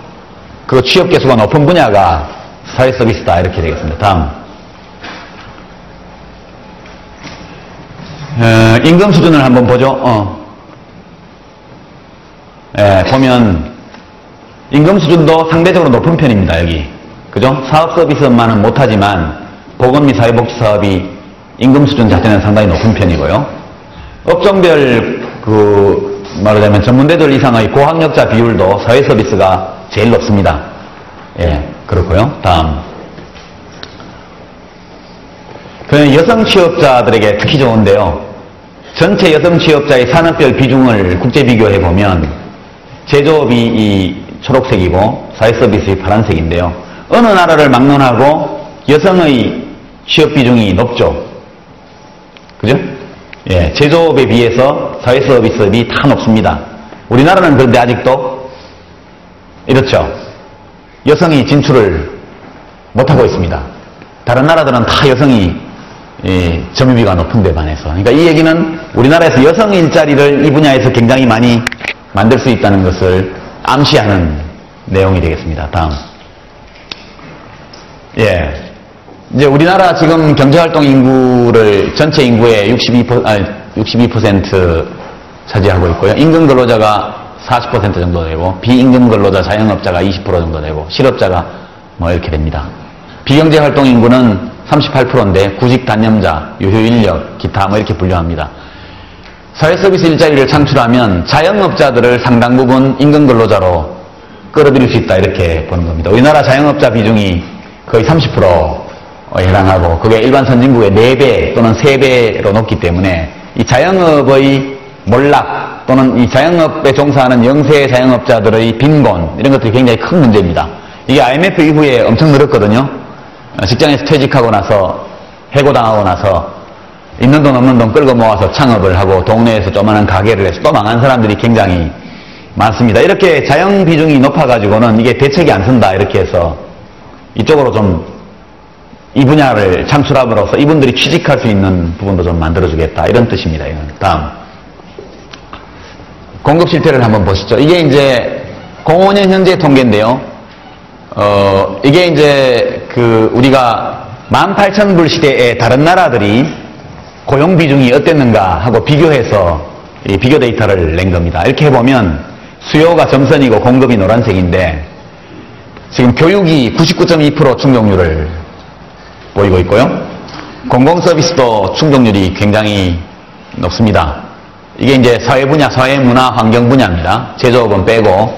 그 취업 개수가 높은 분야가 사회 서비스다 이렇게 되겠습니다. 다음. 임금 수준을 한번 보죠. 보면 임금 수준도 상대적으로 높은 편입니다. 여기. 그죠? 사업 서비스만은 못하지만 보건 및 사회복지 사업이 임금 수준 자체는 상당히 높은 편이고요. 업종별 말하자면 전문대들 이상의 고학력자 비율도 사회 서비스가 제일 높습니다. 예, 그렇고요. 다음. 그는 여성 취업자들에게 특히 좋은데요. 전체 여성 취업자의 산업별 비중을 국제 비교해 보면 제조업이 이 초록색이고 사회 서비스의 파란색인데요. 어느 나라를 막론하고 여성의 취업 비중이 높죠. 그죠? 예, 제조업에 비해서 사회 서비스업이 다 높습니다. 우리나라는 그런데 아직도 이렇죠. 여성이 진출을 못하고 있습니다. 다른 나라들은 다 여성이 점유비가 높은 데 반해서. 그러니까 이 얘기는 우리나라에서 여성 일자리를 이 분야에서 굉장히 많이 만들 수 있다는 것을 암시하는 내용이 되겠습니다. 다음. 예. 이제 우리나라 지금 경제활동 인구를 전체 인구의 62% 차지하고 있고요. 임금 근로자가 40% 정도 되고, 비임금 근로자, 자영업자가 20% 정도 되고, 실업자가 뭐 이렇게 됩니다. 비경제활동 인구는 38%인데, 구직 단념자, 유효 인력, 기타 뭐 이렇게 분류합니다. 사회서비스 일자리를 창출하면 자영업자들을 상당 부분 임금 근로자로 끌어들일 수 있다 이렇게 보는 겁니다. 우리나라 자영업자 비중이 거의 30%에 해당하고 그게 일반 선진국의 4배 또는 3배로 높기 때문에 이 자영업의 몰락 또는 이 자영업에 종사하는 영세 자영업자들의 빈곤 이런 것들이 굉장히 큰 문제입니다. 이게 IMF 이후에 엄청 늘었거든요. 직장에서 퇴직하고 나서 해고당하고 나서 있는 돈 없는 돈 끌고 모아서 창업을 하고 동네에서 조그마한 가게를 해서 또 망한 사람들이 굉장히 많습니다. 이렇게 자영 비중이 높아가지고는 이게 대책이 안 쓴다 이렇게 해서 이쪽으로 좀 이 분야를 창출함으로써 이분들이 취직할 수 있는 부분도 좀 만들어주겠다 이런 뜻입니다. 이건. 다음 공급 실태를 한번 보시죠. 이게 이제 05년 현재 통계인데요. 이게 이제 우리가 18,000불 시대에 다른 나라들이 고용 비중이 어땠는가 하고 비교해서 이 비교 데이터를 낸 겁니다. 이렇게 해보면 수요가 점선이고 공급이 노란색인데 지금 교육이 99.2% 충족률을 보이고 있고요. 공공서비스도 충족률이 굉장히 높습니다. 이게 이제 사회 분야, 사회 문화, 환경 분야입니다. 제조업은 빼고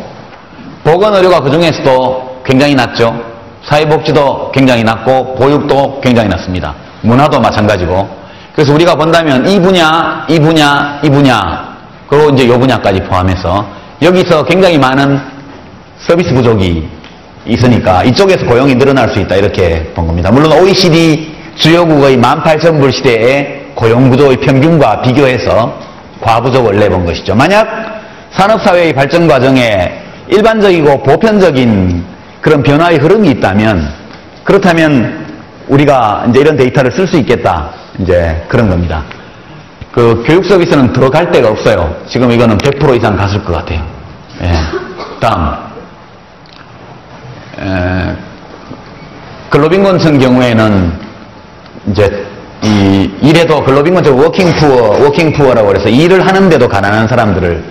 보건의료가 그 중에서도 굉장히 낮죠. 사회복지도 굉장히 낮고 보육도 굉장히 낮습니다. 문화도 마찬가지고. 그래서 우리가 본다면 이 분야, 이 분야, 이 분야 그리고 이제 이 분야까지 포함해서 여기서 굉장히 많은 서비스 부족이 있으니까 이쪽에서 고용이 늘어날 수 있다 이렇게 본 겁니다. 물론 OECD 주요국의 18,000불 시대의 고용구조의 평균과 비교해서 과부족을 내본 것이죠. 만약 산업사회의 발전 과정에 일반적이고 보편적인 그런 변화의 흐름이 있다면 그렇다면 우리가 이제 이런 데이터를 쓸 수 있겠다 이제 그런 겁니다. 교육 서비스는 들어갈 데가 없어요. 지금 이거는 100% 이상 갔을 것 같아요. 예. 다음. 근로빈곤층 경우에는 이제 일해도 근로빈곤층 워킹 푸어라고 해서 일을 하는데도 가난한 사람들을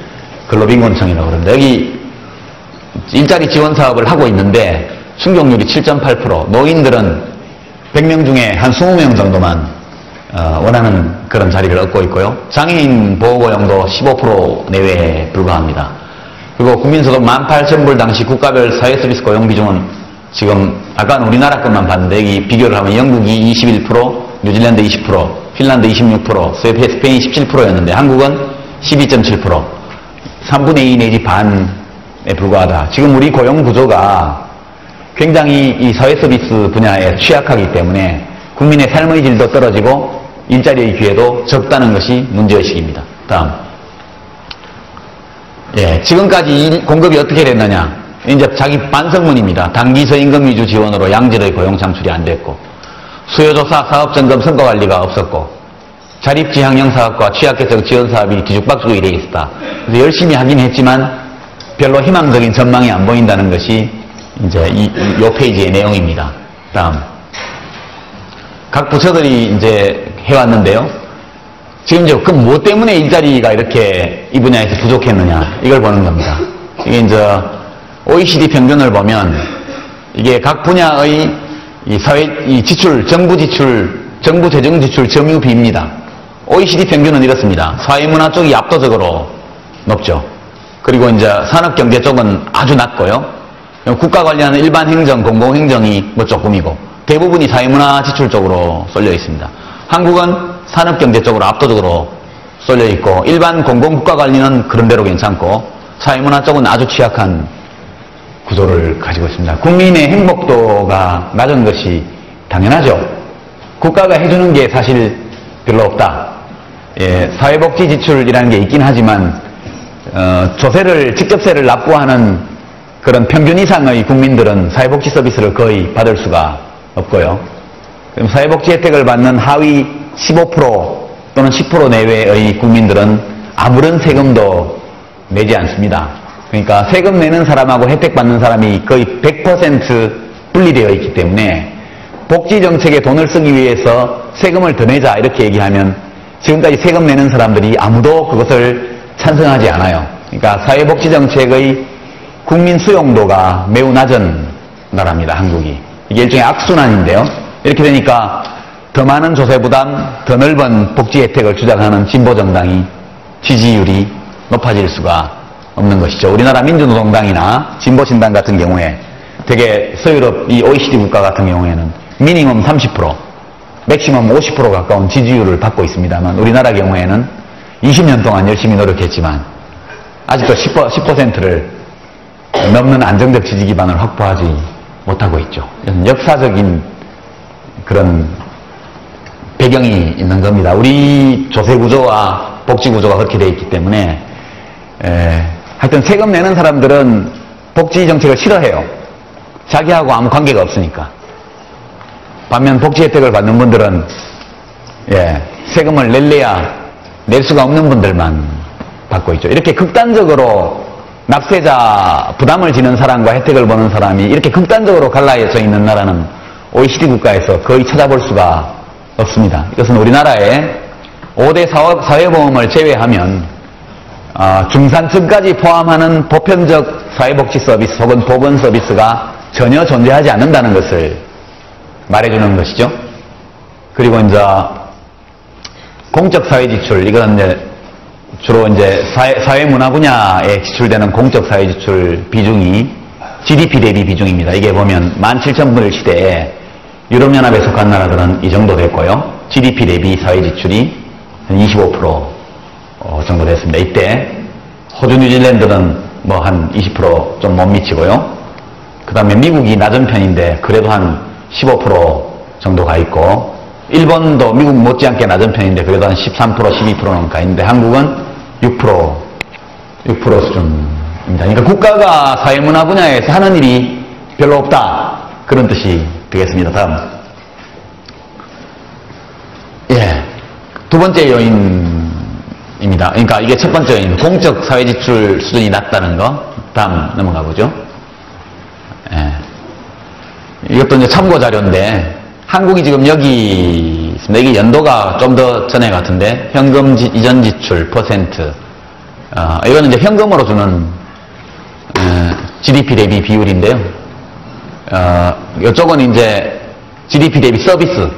근로빈곤층이라고 그럽니다. 여기 일자리 지원 사업을 하고 있는데 충족률이 7.8%, 노인들은 100명 중에 한 20명 정도만 원하는 그런 자리를 얻고 있고요. 장애인 보호고용도 15% 내외에 불과합니다. 그리고 국민소득 18,000불 당시 국가별 사회서비스 고용 비중은 지금 아까는 우리나라 것만 봤는데 여기 비교를 하면 영국이 21%, 뉴질랜드 20%, 핀란드 26%, 스페인 17%였는데 한국은 12.7%, 3분의 2 내지 반에 불과하다. 지금 우리 고용 구조가 굉장히 이 사회서비스 분야에 취약하기 때문에 국민의 삶의 질도 떨어지고 일자리의 기회도 적다는 것이 문제의식입니다. 다음. 예, 지금까지 공급이 어떻게 됐느냐. 이제 자기 반성문입니다. 단기 저임금 위주 지원으로 양질의 고용 창출이 안 됐고, 수요조사, 사업점검, 성과관리가 없었고, 자립지향형사업과 취약계층 지원사업이 뒤죽박죽 이래 있었다. 그래서 열심히 하긴 했지만 별로 희망적인 전망이 안 보인다는 것이 이제 이 페이지의 내용입니다. 다음. 각 부처들이 이제 해왔는데요. 지금 이제 그 뭐 때문에 일자리가 이렇게 이 분야에서 부족했느냐, 이걸 보는 겁니다. 이게 이제 OECD 평균을 보면 이게 각 분야의 이 지출, 정부 재정 지출 점유 비입니다. OECD 평균은 이렇습니다. 사회문화 쪽이 압도적으로 높죠. 그리고 이제 산업경제 쪽은 아주 낮고요. 국가 관리하는 일반 행정, 공공행정이 뭐 조금이고, 대부분이 사회문화 지출 쪽으로 쏠려 있습니다. 한국은 산업경제 쪽으로 압도적으로 쏠려 있고, 일반 공공국가 관리는 그런대로 괜찮고, 사회문화 쪽은 아주 취약한 구조를 가지고 있습니다. 국민의 행복도가 낮은 것이 당연하죠. 국가가 해주는 게 사실 별로 없다. 예, 사회복지 지출이라는 게 있긴 하지만 조세를, 직접세를 납부하는 그런 평균 이상의 국민들은 사회복지 서비스를 거의 받을 수가 없고요. 그럼 사회복지 혜택을 받는 하위 15% 또는 10% 내외의 국민들은 아무런 세금도 내지 않습니다. 그러니까 세금 내는 사람하고 혜택 받는 사람이 거의 100% 분리되어 있기 때문에 복지 정책에 돈을 쓰기 위해서 세금을 더 내자 이렇게 얘기하면 지금까지 세금 내는 사람들이 아무도 그것을 찬성하지 않아요. 그러니까 사회복지 정책의 국민 수용도가 매우 낮은 나라입니다, 한국이. 이게 일종의 악순환인데요. 이렇게 되니까 더 많은 조세 부담, 더 넓은 복지 혜택을 주장하는 진보 정당이 지지율이 높아질 수가 없는 것이죠. 우리나라 민주노동당이나 진보신당 같은 경우에 되게 서유럽 이 OECD 국가 같은 경우에는 미니멈 30%, 맥시멈 50% 가까운 지지율을 받고 있습니다만, 우리나라 경우에는 20년 동안 열심히 노력했지만 아직도 10%를 넘는 안정적 지지 기반을 확보하지 못하고 있죠. 역사적인 그런 배경이 있는 겁니다. 우리 조세 구조와 복지 구조가 그렇게 되어 있기 때문에 하여튼 세금 내는 사람들은 복지 정책을 싫어해요. 자기하고 아무 관계가 없으니까. 반면 복지 혜택을 받는 분들은 세금을 낼 수가 없는 분들만 받고 있죠. 이렇게 극단적으로 납세자 부담을 지는 사람과 혜택을 보는 사람이 이렇게 극단적으로 갈라져 있는 나라는 OECD 국가에서 거의 찾아볼 수가 없습니다. 이것은 우리나라의 5대 사회보험을 제외하면 중산층까지 포함하는 보편적 사회복지 서비스 혹은 보건 서비스가 전혀 존재하지 않는다는 것을 말해주는 것이죠. 그리고 이제 공적 사회 지출, 이건 이제 주로 이제 사회문화 분야에 지출되는 공적 사회 지출 비중이 GDP 대비 비중입니다. 이게 보면 17,000분의 시대에 유럽연합에 속한 나라들은 이 정도 됐고요. GDP 대비 사회 지출이 25% 정도 됐습니다. 이때 호주, 뉴질랜드는 뭐 한 20% 좀 못 미치고요. 그 다음에 미국이 낮은 편인데 그래도 한 15% 정도 가 있고, 일본도 미국 못지않게 낮은 편인데 그래도 한 13%, 12%는 가 있는데 한국은 6% 수준입니다. 그러니까 국가가 사회문화 분야에서 하는 일이 별로 없다, 그런 뜻이 되겠습니다. 다음. 두 번째 요인입니다. 그러니까 이게 첫 번째 요인, 공적 사회지출 수준이 낮다는 거. 다음 넘어가 보죠. 이것도 이제 참고 자료인데, 한국이 지금 여기 있습니다. 이게 연도가 좀 더 전에 같은데, 현금 이전 지출 퍼센트. 이거는 이제 현금으로 주는 GDP 대비 비율인데요. 이쪽은 이제 GDP 대비 서비스.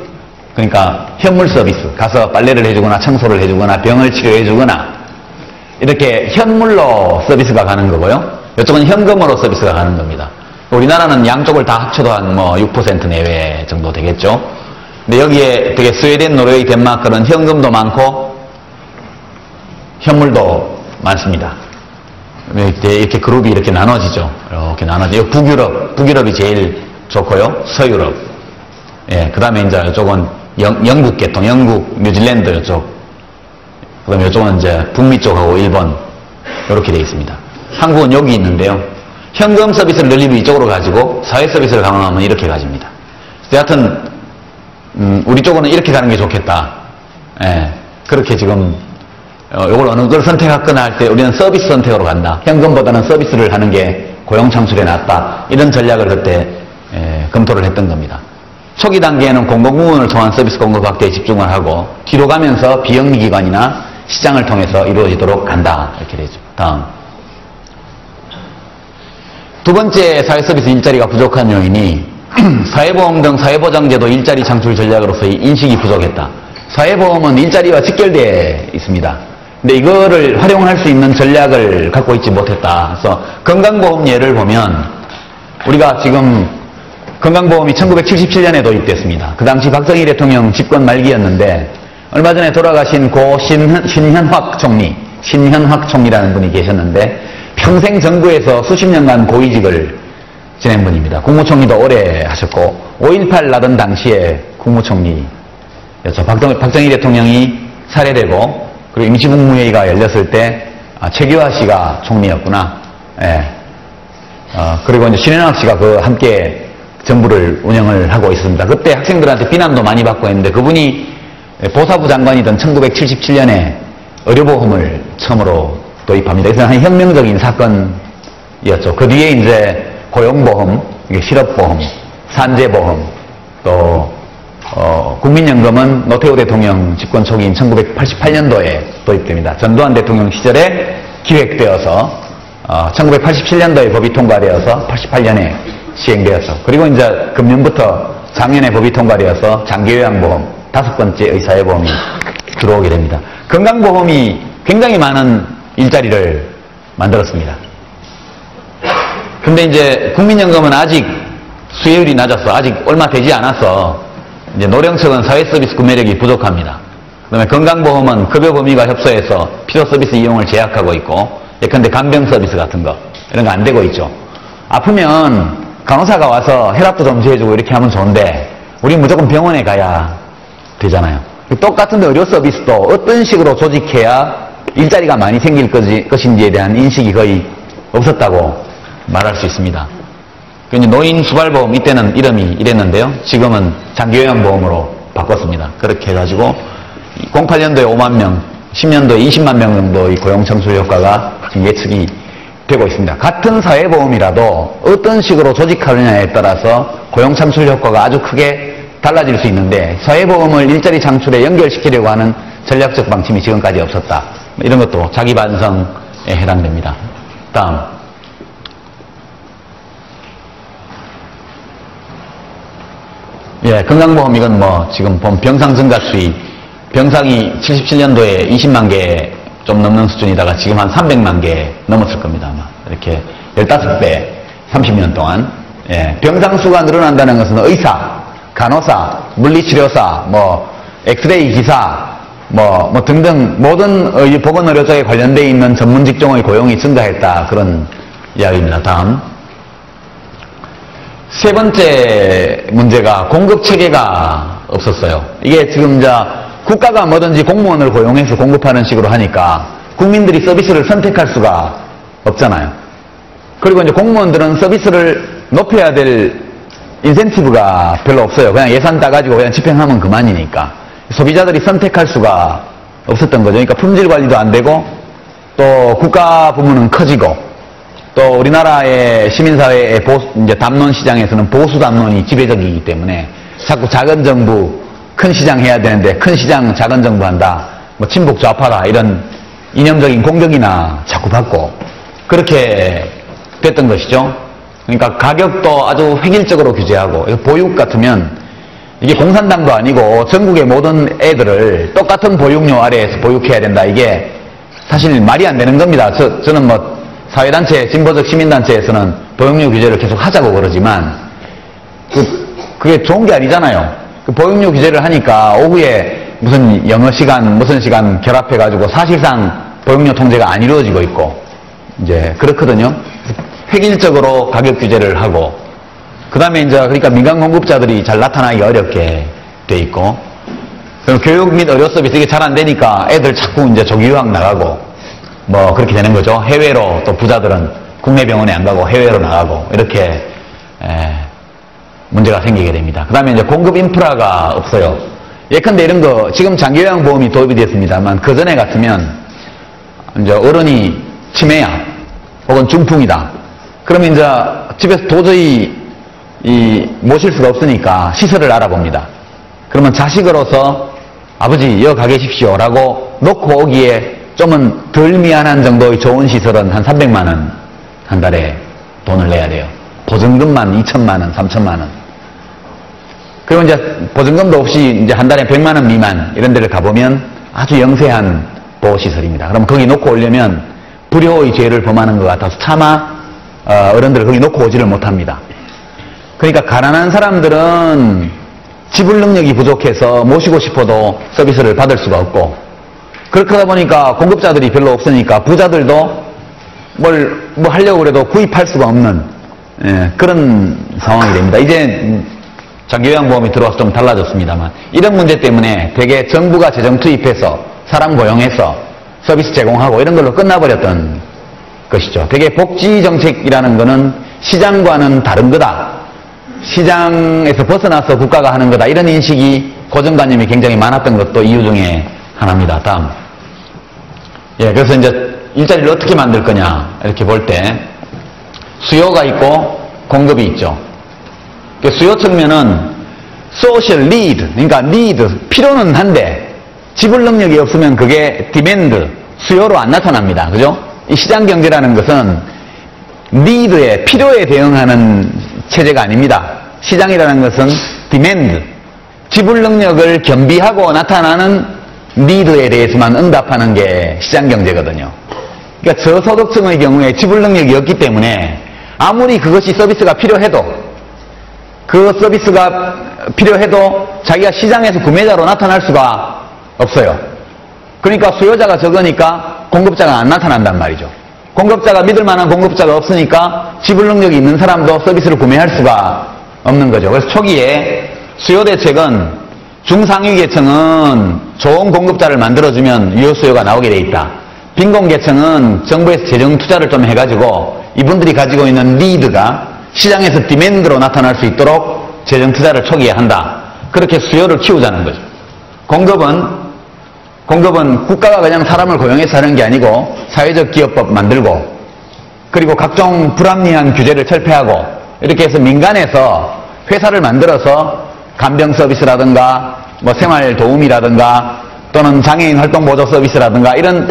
그러니까 현물 서비스. 가서 빨래를 해주거나 청소를 해주거나 병을 치료해주거나 이렇게 현물로 서비스가 가는 거고요. 이쪽은 현금으로 서비스가 가는 겁니다. 우리나라는 양쪽을 다 합쳐도 한 뭐 6% 내외 정도 되겠죠. 근데 여기에 되게 스웨덴, 노르웨이, 덴마크는 현금도 많고 현물도 많습니다. 이렇게 그룹이 이렇게 나눠지죠. 이렇게 나눠지죠. 북유럽이 제일 좋고요. 서유럽. 그 다음에 이제 이쪽은 영국 계통, 영국, 뉴질랜드 이쪽. 그 다음에 이쪽은 이제 북미 쪽하고 일본. 이렇게 되어 있습니다. 한국은 여기 있는데요. 현금 서비스를 늘리면 이쪽으로 가지고 사회 서비스를 강화하면 이렇게 가집니다. 여하튼 우리 쪽은 이렇게 가는 게 좋겠다. 예, 그렇게 지금 이걸 어느 걸 선택하거나 할 때 우리는 서비스 선택으로 간다. 현금보다는 서비스를 하는 게 고용 창출에 낫다. 이런 전략을 그때 검토를 했던 겁니다. 초기 단계에는 공공부문을 통한 서비스 공급 확대에 집중을 하고 뒤로 가면서 비영리기관이나 시장을 통해서 이루어지도록 간다. 이렇게 되죠. 다음. 두 번째 사회서비스 일자리가 부족한 요인이 사회보험 등 사회보장제도 일자리 창출 전략으로서의 인식이 부족했다. 사회보험은 일자리와 직결되어 있습니다. 근데 이거를 활용할 수 있는 전략을 갖고 있지 못했다. 그래서 건강보험 예를 보면 우리가 지금 건강보험이 1977년에 도입됐습니다. 그 당시 박정희 대통령 집권 말기였는데 얼마 전에 돌아가신 고 신현확 총리라는 분이 계셨는데 평생 정부에서 수십 년간 고위직을 지낸 분입니다. 국무총리도 오래 하셨고 5.18 나던 당시에 국무총리였죠. 박정희 대통령이 살해되고 그리고 임시국무회의가 열렸을 때 최규하 씨가 총리였구나. 예. 그리고 이제 신현확 씨가 함께 정부를 운영을 하고 있습니다. 그때 학생들한테 비난도 많이 받고 했는데 그분이 보사부 장관이던 1977년에 의료보험을 처음으로 도입합니다. 그래서 한 혁명적인 사건이었죠. 그 뒤에 이제 고용보험, 실업보험, 산재보험, 또 국민연금은 노태우 대통령 집권 초기인 1988년도에 도입됩니다. 전두환 대통령 시절에 기획되어서 1987년도에 법이 통과되어서 88년에 시행되었죠. 그리고 이제 금년부터 작년에 법이 통과되어서 장기요양보험 5번째 사회보험이 들어오게 됩니다. 건강보험이 굉장히 많은 일자리를 만들었습니다. 근데 이제 국민연금은 아직 수혜율이 낮아서 아직 얼마 되지 않아서 이제 노령층은 사회서비스 구매력이 부족합니다. 그 다음에 건강보험은 급여 범위가 협소해서 필요서비스 이용을 제약하고 있고 예컨대 간병 서비스 같은 거 이런 거 안 되고 있죠. 아프면 간호사가 와서 혈압도 점수해주고 이렇게 하면 좋은데 우리 무조건 병원에 가야 되잖아요. 똑같은데 의료 서비스도 어떤 식으로 조직해야 일자리가 많이 생길 것인지에 대한 인식이 거의 없었다고 말할 수 있습니다. 노인 수발보험 이때는 이름이 이랬는데요. 지금은 장기요양보험으로 바꿨습니다. 그렇게 해가지고 08년도에 5만 명, 10년도에 20만 명 정도의 고용 창출 효과가 지금 예측이 되고 있습니다. 같은 사회보험이라도 어떤 식으로 조직하느냐에 따라서 고용 창출 효과가 아주 크게 달라질 수 있는데 사회보험을 일자리 창출에 연결시키려고 하는 전략적 방침이 지금까지 없었다. 이런 것도 자기 반성에 해당됩니다. 다음. 예, 건강보험 이건 지금 보면 병상 증가 수위 병상이 77년도에 20만 개 좀 넘는 수준이다가 지금 한 300만 개 넘었을 겁니다. 아마. 이렇게 15배 30년 동안. 예, 병상 수가 늘어난다는 것은 의사, 간호사, 물리치료사, 엑스레이 기사, 등등 모든 보건의료 쪽에 관련되어 있는 전문 직종의 고용이 증가했다. 그런 이야기입니다. 다음. 세 번째 문제가 공급 체계가 없었어요. 이게 지금 국가가 뭐든지 공무원을 고용해서 공급하는 식으로 하니까 국민들이 서비스를 선택할 수가 없잖아요. 그리고 이제 공무원들은 서비스를 높여야 될 인센티브가 별로 없어요. 그냥 예산 따가지고 그냥 집행하면 그만이니까. 소비자들이 선택할 수가 없었던 거죠. 그러니까 품질 관리도 안 되고 또 국가 부문은 커지고 또 우리나라의 시민사회의 이제 담론 시장에서는 보수 담론이 지배적이기 때문에 자꾸 작은 정부 큰 시장 해야 되는데 큰 시장 작은 정부 한다. 친북 좌파다 이런 이념적인 공격이나 자꾸 받고 그렇게 됐던 것이죠. 그러니까 가격도 아주 획일적으로 규제하고 보육 같으면 이게 공산당도 아니고 전국의 모든 애들을 똑같은 보육료 아래에서 보육해야 된다. 이게 사실 말이 안 되는 겁니다. 저는 사회단체, 진보적 시민단체에서는 보육료 규제를 계속 하자고 그러지만 그게 좋은 게 아니잖아요. 보육료 규제를 하니까 오후에 무슨 영어 시간, 무슨 시간 결합해가지고 사실상 보육료 통제가 안 이루어지고 있고 이제 그렇거든요. 획일적으로 가격 규제를 하고 그 다음에 이제 그러니까 민간 공급자들이 잘 나타나기 어렵게 돼 있고 그리고 교육 및 의료 서비스 이게 잘 안 되니까 애들 자꾸 이제 조기 유학 나가고 그렇게 되는 거죠. 해외로 또 부자들은 국내 병원에 안 가고 해외로 나가고 이렇게 문제가 생기게 됩니다. 그 다음에 이제 공급 인프라가 없어요. 예컨대 이런 거 지금 장기요양보험이 도입이 됐습니다만 그 전에 같으면 이제 어른이 치매야 혹은 중풍이다. 그러면 이제 집에서 도저히 모실 수가 없으니까 시설을 알아봅니다. 그러면 자식으로서 아버지 여기 가 계십시오 라고 놓고 오기에 좀은 덜 미안한 정도의 좋은 시설은 한 300만 원 한 달에 돈을 내야 돼요. 보증금만 2천만 원, 3천만 원. 그리고 이제 보증금도 없이 이제 한 달에 100만 원 미만 이런 데를 가보면 아주 영세한 보호시설입니다. 그럼 거기 놓고 오려면 불효의 죄를 범하는 것 같아서 차마 어른들을 거기 놓고 오지를 못합니다. 그러니까 가난한 사람들은 지불 능력이 부족해서 모시고 싶어도 서비스를 받을 수가 없고 그렇다 보니까 공급자들이 별로 없으니까 부자들도 뭐 하려고 그래도 구입할 수가 없는 그런 상황이 됩니다. 이제 장기요양보험이 들어와서 좀 달라졌습니다만 이런 문제 때문에 되게 정부가 재정 투입해서 사람 고용해서 서비스 제공하고 이런 걸로 끝나버렸던 것이죠. 되게 복지정책이라는 거는 시장과는 다른 거다. 시장에서 벗어나서 국가가 하는 거다. 이런 인식이 고정관념이 굉장히 많았던 것도 이유 중에 하나입니다. 다음. 그래서 이제 일자리를 어떻게 만들 거냐 이렇게 볼 때 수요가 있고 공급이 있죠. 수요 측면은 social need, 그러니까 need, 필요는 한데 지불 능력이 없으면 그게 demand, 수요로 안 나타납니다. 그죠? 이 시장 경제라는 것은 need에, 필요에 대응하는 체제가 아닙니다. 시장이라는 것은 demand, 지불 능력을 겸비하고 나타나는 need에 대해서만 응답하는 게 시장 경제거든요. 그러니까 저소득층의 경우에 지불 능력이 없기 때문에 아무리 그것이 서비스가 필요해도 그 서비스가 필요해도 자기가 시장에서 구매자로 나타날 수가 없어요. 그러니까 수요자가 적으니까 공급자가 안 나타난단 말이죠. 공급자가 믿을 만한 공급자가 없으니까 지불 능력이 있는 사람도 서비스를 구매할 수가 없는 거죠. 그래서 초기에 수요 대책은 중상위 계층은 좋은 공급자를 만들어주면 유효 수요가 나오게 돼 있다. 빈곤 계층은 정부에서 재정 투자를 좀 해가지고 이분들이 가지고 있는 니드가 시장에서 디맨드로 나타날 수 있도록 재정 투자를 초기에 한다. 그렇게 수요를 키우자는 거죠. 공급은 국가가 그냥 사람을 고용해서 하는 게 아니고 사회적 기업법 만들고 그리고 각종 불합리한 규제를 철폐하고 이렇게 해서 민간에서 회사를 만들어서 간병 서비스라든가 뭐 생활 도우미라든가 또는 장애인 활동 보조 서비스라든가 이런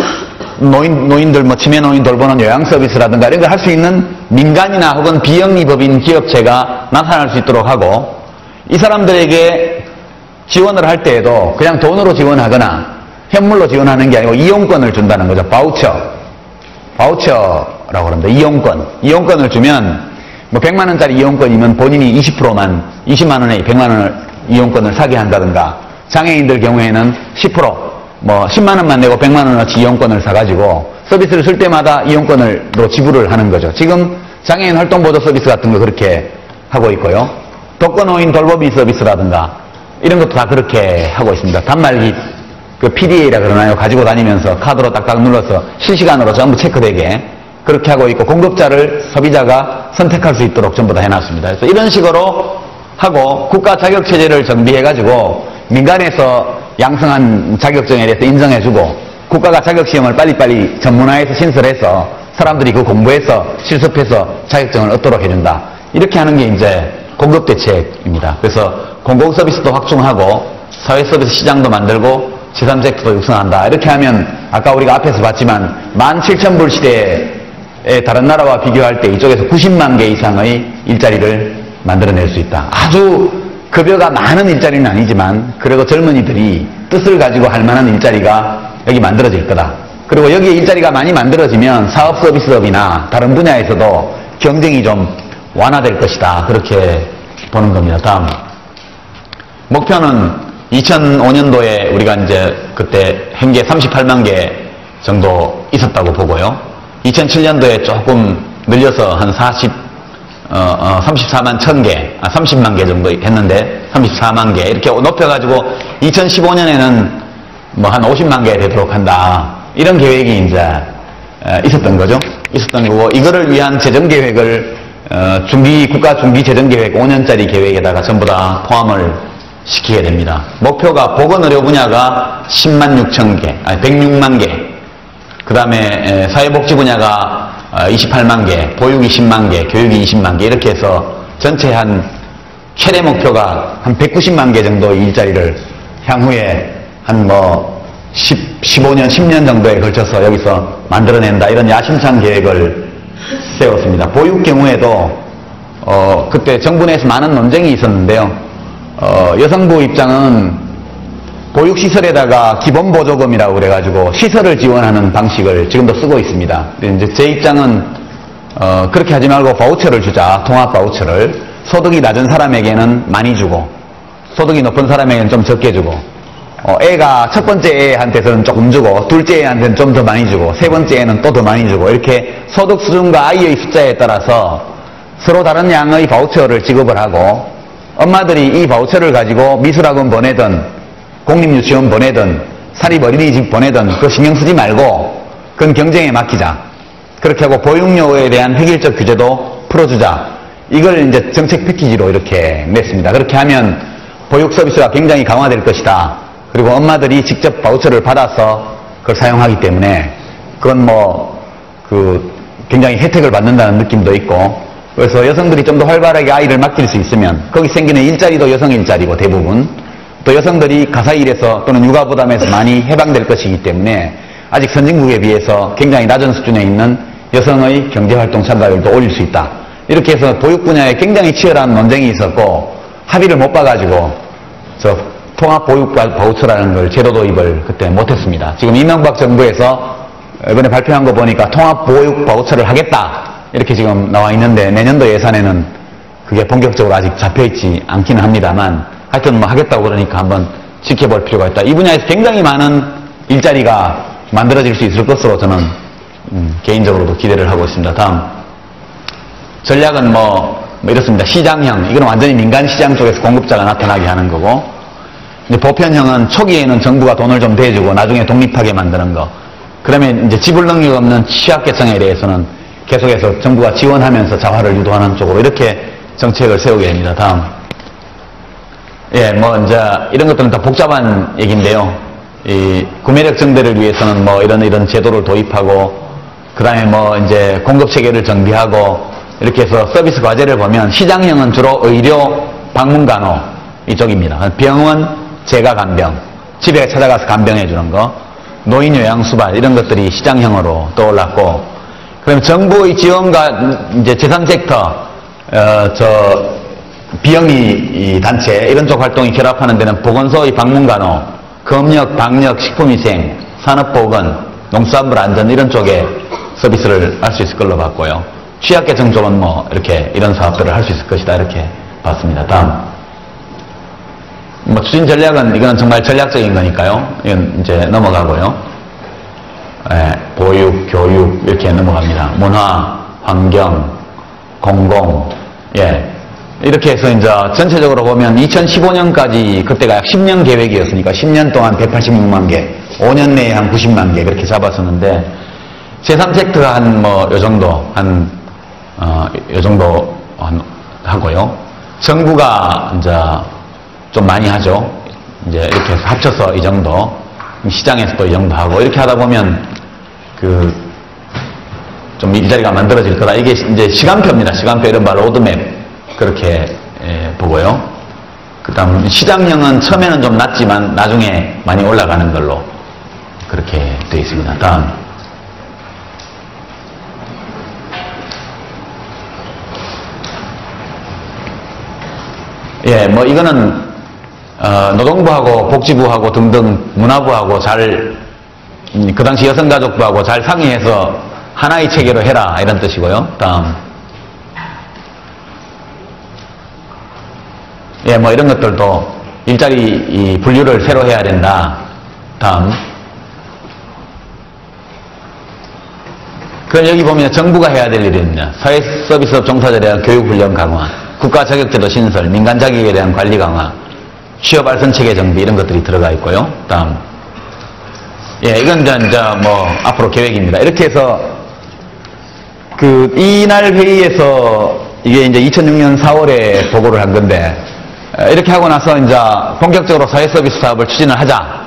노인들 뭐 치매 노인 돌보는 요양 서비스라든가 이런 걸 할 수 있는 민간이나 혹은 비영리법인 기업체가 나타날 수 있도록 하고 이 사람들에게 지원을 할 때에도 그냥 돈으로 지원하거나 현물로 지원하는 게 아니고 이용권을 준다는 거죠. 바우처라고 합니다. 이용권을 주면 뭐 100만 원짜리 이용권이면 본인이 20%만 20만 원에 100만 원을 이용권을 사게 한다든가 장애인들 경우에는 10% 뭐 10만 원만 내고 100만 원어치 이용권을 사가지고 서비스를 쓸 때마다 이용권으로 지불을 하는 거죠. 지금 장애인 활동보조 서비스 같은 거 그렇게 하고 있고요. 독거노인 돌보미 서비스라든가 이런 것도 다 그렇게 하고 있습니다. 단말기 그 PDA라 그러나요? 가지고 다니면서 카드로 딱딱 눌러서 실시간으로 전부 체크되게 그렇게 하고 있고 공급자를 소비자가 선택할 수 있도록 전부 다 해놨습니다. 그래서 이런 식으로 하고 국가 자격체제를 정비해가지고 민간에서 양성한 자격증에 대해서 인정해주고 국가가 자격시험을 빨리빨리 전문화해서 신설해서 사람들이 그 공부해서 실습해서 자격증을 얻도록 해준다. 이렇게 하는 게 이제 공급대책입니다. 그래서 공공서비스도 확충하고 사회서비스 시장도 만들고 제3섹터도 육성한다. 이렇게 하면 아까 우리가 앞에서 봤지만 17,000불 시대에 다른 나라와 비교할 때 이쪽에서 90만 개 이상의 일자리를 만들어낼 수 있다. 아주 급여가 많은 일자리는 아니지만 그래도 젊은이들이 뜻을 가지고 할 만한 일자리가 여기 만들어질 거다. 그리고 여기에 일자리가 많이 만들어지면 사업 서비스업이나 다른 분야에서도 경쟁이 좀 완화될 것이다. 그렇게 보는 겁니다. 다음. 목표는 2005년도에 우리가 이제 그때 행계 38만 개 정도 있었다고 보고요. 2007년도에 조금 늘려서 한 34만 1000개, 30만 개 정도 했는데 34만 개 이렇게 높여가지고 2015년에는 뭐 한 50만 개 되도록 한다. 이런 계획이 이제 있었던 거죠. 있었던 거고, 이거를 위한 재정계획을 국가 중기 재정계획 5년짜리 계획에다가 전부 다 포함을 시키게 됩니다. 목표가 보건의료 분야가 10만 6천 개, 106만 개, 그 다음에 사회복지 분야가 28만 개, 보육이 10만 개, 교육이 20만 개, 이렇게 해서 전체 한 최대 목표가 한 190만 개 정도의 일자리를 향후에 한 15년, 10년 정도에 걸쳐서 여기서 만들어낸다, 이런 야심찬 계획을 세웠습니다. 보육 경우에도 그때 정부 내에서 많은 논쟁이 있었는데요. 여성부 입장은 보육시설에다가 기본보조금이라고 그래가지고 시설을 지원하는 방식을 지금도 쓰고 있습니다. 근데 이제 제 입장은 그렇게 하지 말고 바우처를 주자, 통합 바우처를. 소득이 낮은 사람에게는 많이 주고 소득이 높은 사람에게는 좀 적게 주고, 애가 첫 번째 애한테서는 조금 주고, 둘째 애한테는 좀 더 많이 주고, 세 번째 애는 또 더 많이 주고, 이렇게 소득 수준과 아이의 숫자에 따라서 서로 다른 양의 바우처를 지급을 하고, 엄마들이 이 바우처를 가지고 미술학원 보내든 공립유치원 보내든 사립 어린이집 보내든 그거 신경 쓰지 말고 그건 경쟁에 맡기자. 그렇게 하고 보육료에 대한 획일적 규제도 풀어주자. 이걸 이제 정책 패키지로 이렇게 냈습니다. 그렇게 하면 보육 서비스가 굉장히 강화될 것이다. 그리고 엄마들이 직접 바우처를 받아서 그걸 사용하기 때문에 그건 굉장히 혜택을 받는다는 느낌도 있고, 그래서 여성들이 좀 더 활발하게 아이를 맡길 수 있으면 거기 생기는 일자리도 여성 일자리고 대부분, 또 여성들이 가사일에서 또는 육아 부담에서 많이 해방될 것이기 때문에 아직 선진국에 비해서 굉장히 낮은 수준에 있는 여성의 경제활동 참가율도 올릴 수 있다. 이렇게 해서 보육 분야에 굉장히 치열한 논쟁이 있었고 합의를 못 봐가지고 통합 보육 바우처라는 걸 제도 도입을 그때 못했습니다. 지금 이명박 정부에서 이번에 발표한 거 보니까 통합 보육 바우처를 하겠다 이렇게 지금 나와 있는데, 내년도 예산에는 그게 본격적으로 아직 잡혀있지 않기는 합니다만 하여튼 하겠다고 그러니까 한번 지켜볼 필요가 있다. 이 분야에서 굉장히 많은 일자리가 만들어질 수 있을 것으로 저는 개인적으로도 기대를 하고 있습니다. 다음 전략은 이렇습니다. 시장형, 이건 완전히 민간 시장 쪽에서 공급자가 나타나게 하는 거고, 이제 보편형은 초기에는 정부가 돈을 좀 대주고 나중에 독립하게 만드는 거. 그러면 이제 지불 능력 없는 취약계층에 대해서는 계속해서 정부가 지원하면서 자활을 유도하는 쪽으로 이렇게 정책을 세우게 됩니다. 다음. 예, 이제 이런 것들은 다 복잡한 얘기인데요. 이 구매력 증대를 위해서는 이런 제도를 도입하고, 그 다음에 이제 공급 체계를 정비하고, 이렇게 해서 서비스 과제를 보면 시장형은 주로 의료, 방문 간호 이쪽입니다. 병원, 재가 간병, 집에 찾아가서 간병해 주는 거, 노인 요양 수발 이런 것들이 시장형으로 떠올랐고, 그럼 정부의 지원과 이제 제3섹터, 비영리 단체 이런 쪽 활동이 결합하는 데는 보건소의 방문 간호, 검역, 방역, 식품위생, 산업보건, 농수산물 안전 이런 쪽에 서비스를 할 수 있을 걸로 봤고요. 취약계층 쪽은 이렇게 이런 사업들을 할 수 있을 것이다 이렇게 봤습니다. 다음. 추진 전략은 이거는 정말 전략적인 거니까요. 이건 이제 넘어가고요. 예, 보육, 교육 이렇게 넘어갑니다. 문화, 환경, 공공, 예. 이렇게 해서 이제 전체적으로 보면 2015년까지 그때가 약 10년 계획이었으니까 10년 동안 186만 개, 5년 내에 한 90만 개 그렇게 잡았었는데, 제3섹터가 요 정도 하고요. 정부가 이제 좀 많이 하죠. 이제 이렇게 해서 합쳐서 이 정도, 시장에서도 이 정도 하고, 이렇게 하다 보면 좀 일자리가 만들어질 거다. 이게 이제 시간표입니다. 시간표, 이른바 로드맵. 그렇게 보고요. 그 다음 시장형은 처음에는 좀 낮지만 나중에 많이 올라가는 걸로 그렇게 되어 있습니다. 다음. 예, 이거는 노동부하고 복지부하고 등등 문화부하고 그 당시 여성가족부하고 잘 상의해서 하나의 체계로 해라 이런 뜻이고요. 다음. 예, 이런 것들도 일자리 분류를 새로 해야 된다. 다음. 그럼 여기 보면 정부가 해야 될 일입니다. 사회서비스업 종사자에 대한 교육훈련 강화, 국가 자격제도 신설, 민간 자격에 대한 관리 강화, 취업 알선 체계 정비 이런 것들이 들어가 있고요. 다음. 예, 이건 이제 앞으로 계획입니다. 이렇게 해서 이날 회의에서 이게 이제 2006년 4월에 보고를 한 건데, 이렇게 하고 나서 이제 본격적으로 사회 서비스 사업을 추진을 하자.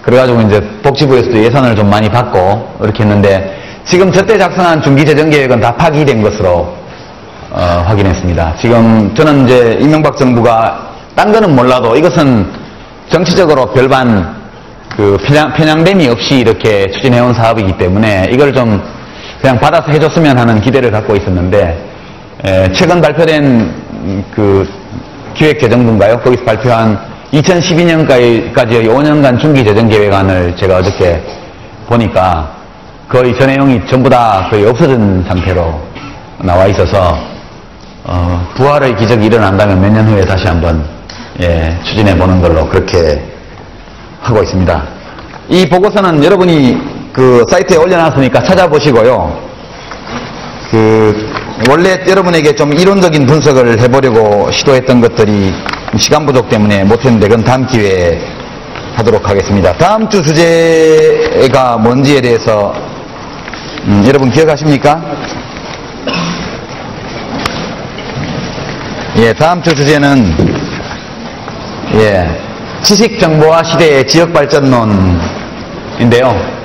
그래가지고 이제 복지부에서도 예산을 좀 많이 받고 이렇게 했는데, 지금 저때 작성한 중기재정계획은 다 파기된 것으로 확인했습니다. 지금 저는 이제 이명박 정부가 딴 거는 몰라도 이것은 정치적으로 별반 편향됨이 없이 이렇게 추진해온 사업이기 때문에 이걸 좀 그냥 받아서 해줬으면 하는 기대를 갖고 있었는데, 최근 발표된 기획재정부인가요? 거기서 발표한 2012년까지의 5년간 중기재정계획안을 제가 어저께 보니까 거의 저 내용이 전부 다 거의 없어진 상태로 나와 있어서, 부활의 기적이 일어난다면 몇 년 후에 다시 한번, 추진해 보는 걸로 그렇게 하고 있습니다. 이 보고서는 여러분이 사이트에 올려놨으니까 찾아보시고요. 원래 여러분에게 좀 이론적인 분석을 해보려고 시도했던 것들이 시간 부족 때문에 못했는데, 그건 다음 기회에 하도록 하겠습니다. 다음 주 주제가 뭔지에 대해서 여러분 기억하십니까? 다음 주 주제는 지식정보화 시대의 지역발전론인데요.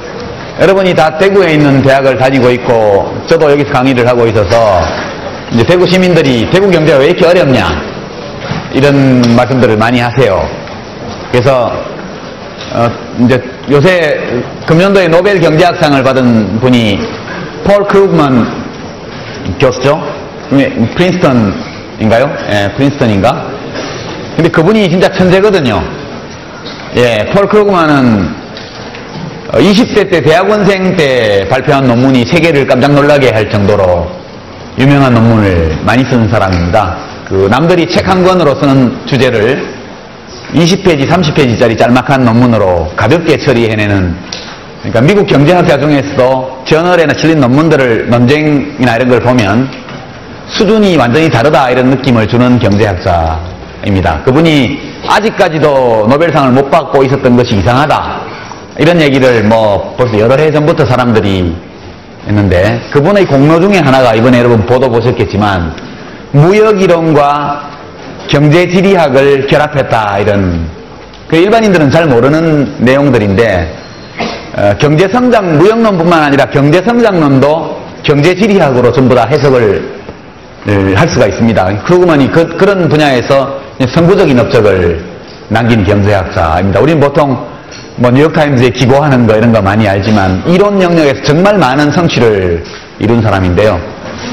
여러분이 다 대구에 있는 대학을 다니고 있고, 저도 여기서 강의를 하고 있어서 이제 대구 시민들이 대구 경제가 왜 이렇게 어렵냐 이런 말씀들을 많이 하세요. 그래서 이제 요새 금년도에 노벨 경제학상을 받은 분이 폴 크루그만 교수죠. 프린스턴인가요? 프린스턴인가? 근데 그분이 진짜 천재거든요. 폴 크루그만은 20대 때 대학원생 때 발표한 논문이 세계를 깜짝 놀라게 할 정도로 유명한 논문을 많이 쓰는 사람입니다. 남들이 책 한 권으로 쓰는 주제를 20페이지, 30페이지짜리 짤막한 논문으로 가볍게 처리해내는, 그러니까 미국 경제학자 중에서도 저널에나 실린 논문들을, 논쟁이나 이런 걸 보면 수준이 완전히 다르다 이런 느낌을 주는 경제학자입니다. 그분이 아직까지도 노벨상을 못 받고 있었던 것이 이상하다 이런 얘기를 벌써 여러 해 전부터 사람들이 했는데, 그분의 공로 중에 하나가 이번에 여러분 보도 보셨겠지만 무역이론과 경제지리학을 결합했다 이런, 일반인들은 잘 모르는 내용들인데, 경제성장, 무역론뿐만 아니라 경제성장론도 경제지리학으로 전부 다 해석을 할 수가 있습니다. 크루그만이 그런 분야에서 선구적인 업적을 남긴 경제학자입니다. 우리는 보통 뉴욕타임즈에 기고하는 거 이런 거 많이 알지만 이론 영역에서 정말 많은 성취를 이룬 사람인데요.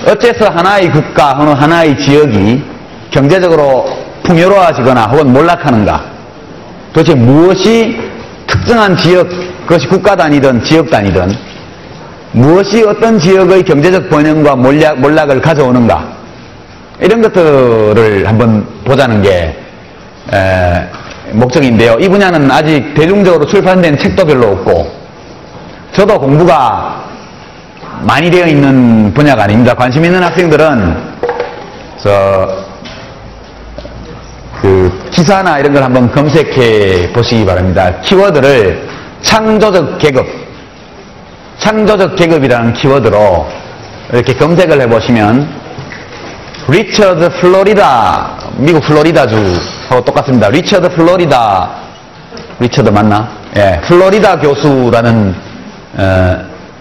어째서 하나의 국가 혹은 하나의 지역이 경제적으로 풍요로워지거나 혹은 몰락하는가? 도대체 무엇이 특정한 지역, 그것이 국가 단위든 지역 단위든 무엇이 어떤 지역의 경제적 번영과 몰락을 가져오는가? 이런 것들을 한번 보자는 게 목적인데요. 이 분야는 아직 대중적으로 출판된 책도 별로 없고, 저도 공부가 많이 되어 있는 분야가 아닙니다. 관심 있는 학생들은 기사나 이런 걸 한번 검색해 보시기 바랍니다. 키워드를 창조적 계급이라는 키워드로 이렇게 검색을 해보시면 리처드 플로리다, 미국 플로리다주하고 똑같습니다. 리처드 맞나? 플로리다 교수라는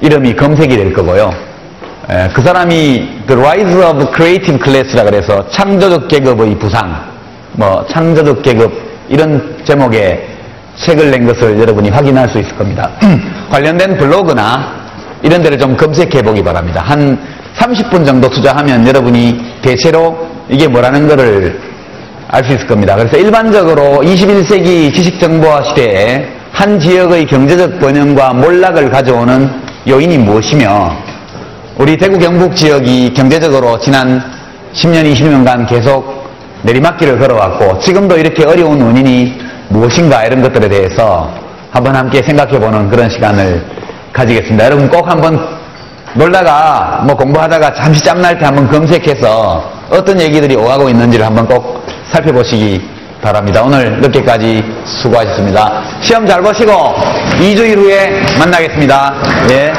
이름이 검색이 될 거고요. 그 사람이 The Rise of Creative Class라 그래서 창조적 계급의 부상, 창조적 계급 이런 제목의 책을 낸 것을 여러분이 확인할 수 있을 겁니다. 관련된 블로그나 이런 데를 좀 검색해 보기 바랍니다. 한 30분 정도 투자하면 여러분이 대체로 이게 뭐라는 거를 알 수 있을 겁니다. 그래서 일반적으로 21세기 지식정보화 시대에 한 지역의 경제적 번영과 몰락을 가져오는 요인이 무엇이며, 우리 대구 경북 지역이 경제적으로 지난 10년, 20년간 계속 내리막길을 걸어왔고 지금도 이렇게 어려운 원인이 무엇인가 이런 것들에 대해서 한번 함께 생각해보는 그런 시간을 가지겠습니다. 여러분 꼭 한번 놀다가 공부하다가 잠시 짬날 때 한번 검색해서 어떤 얘기들이 오가고 있는지를 한번 꼭 살펴보시기 바랍니다. 오늘 늦게까지 수고하셨습니다. 시험 잘 보시고 2주일 후에 만나겠습니다. 예.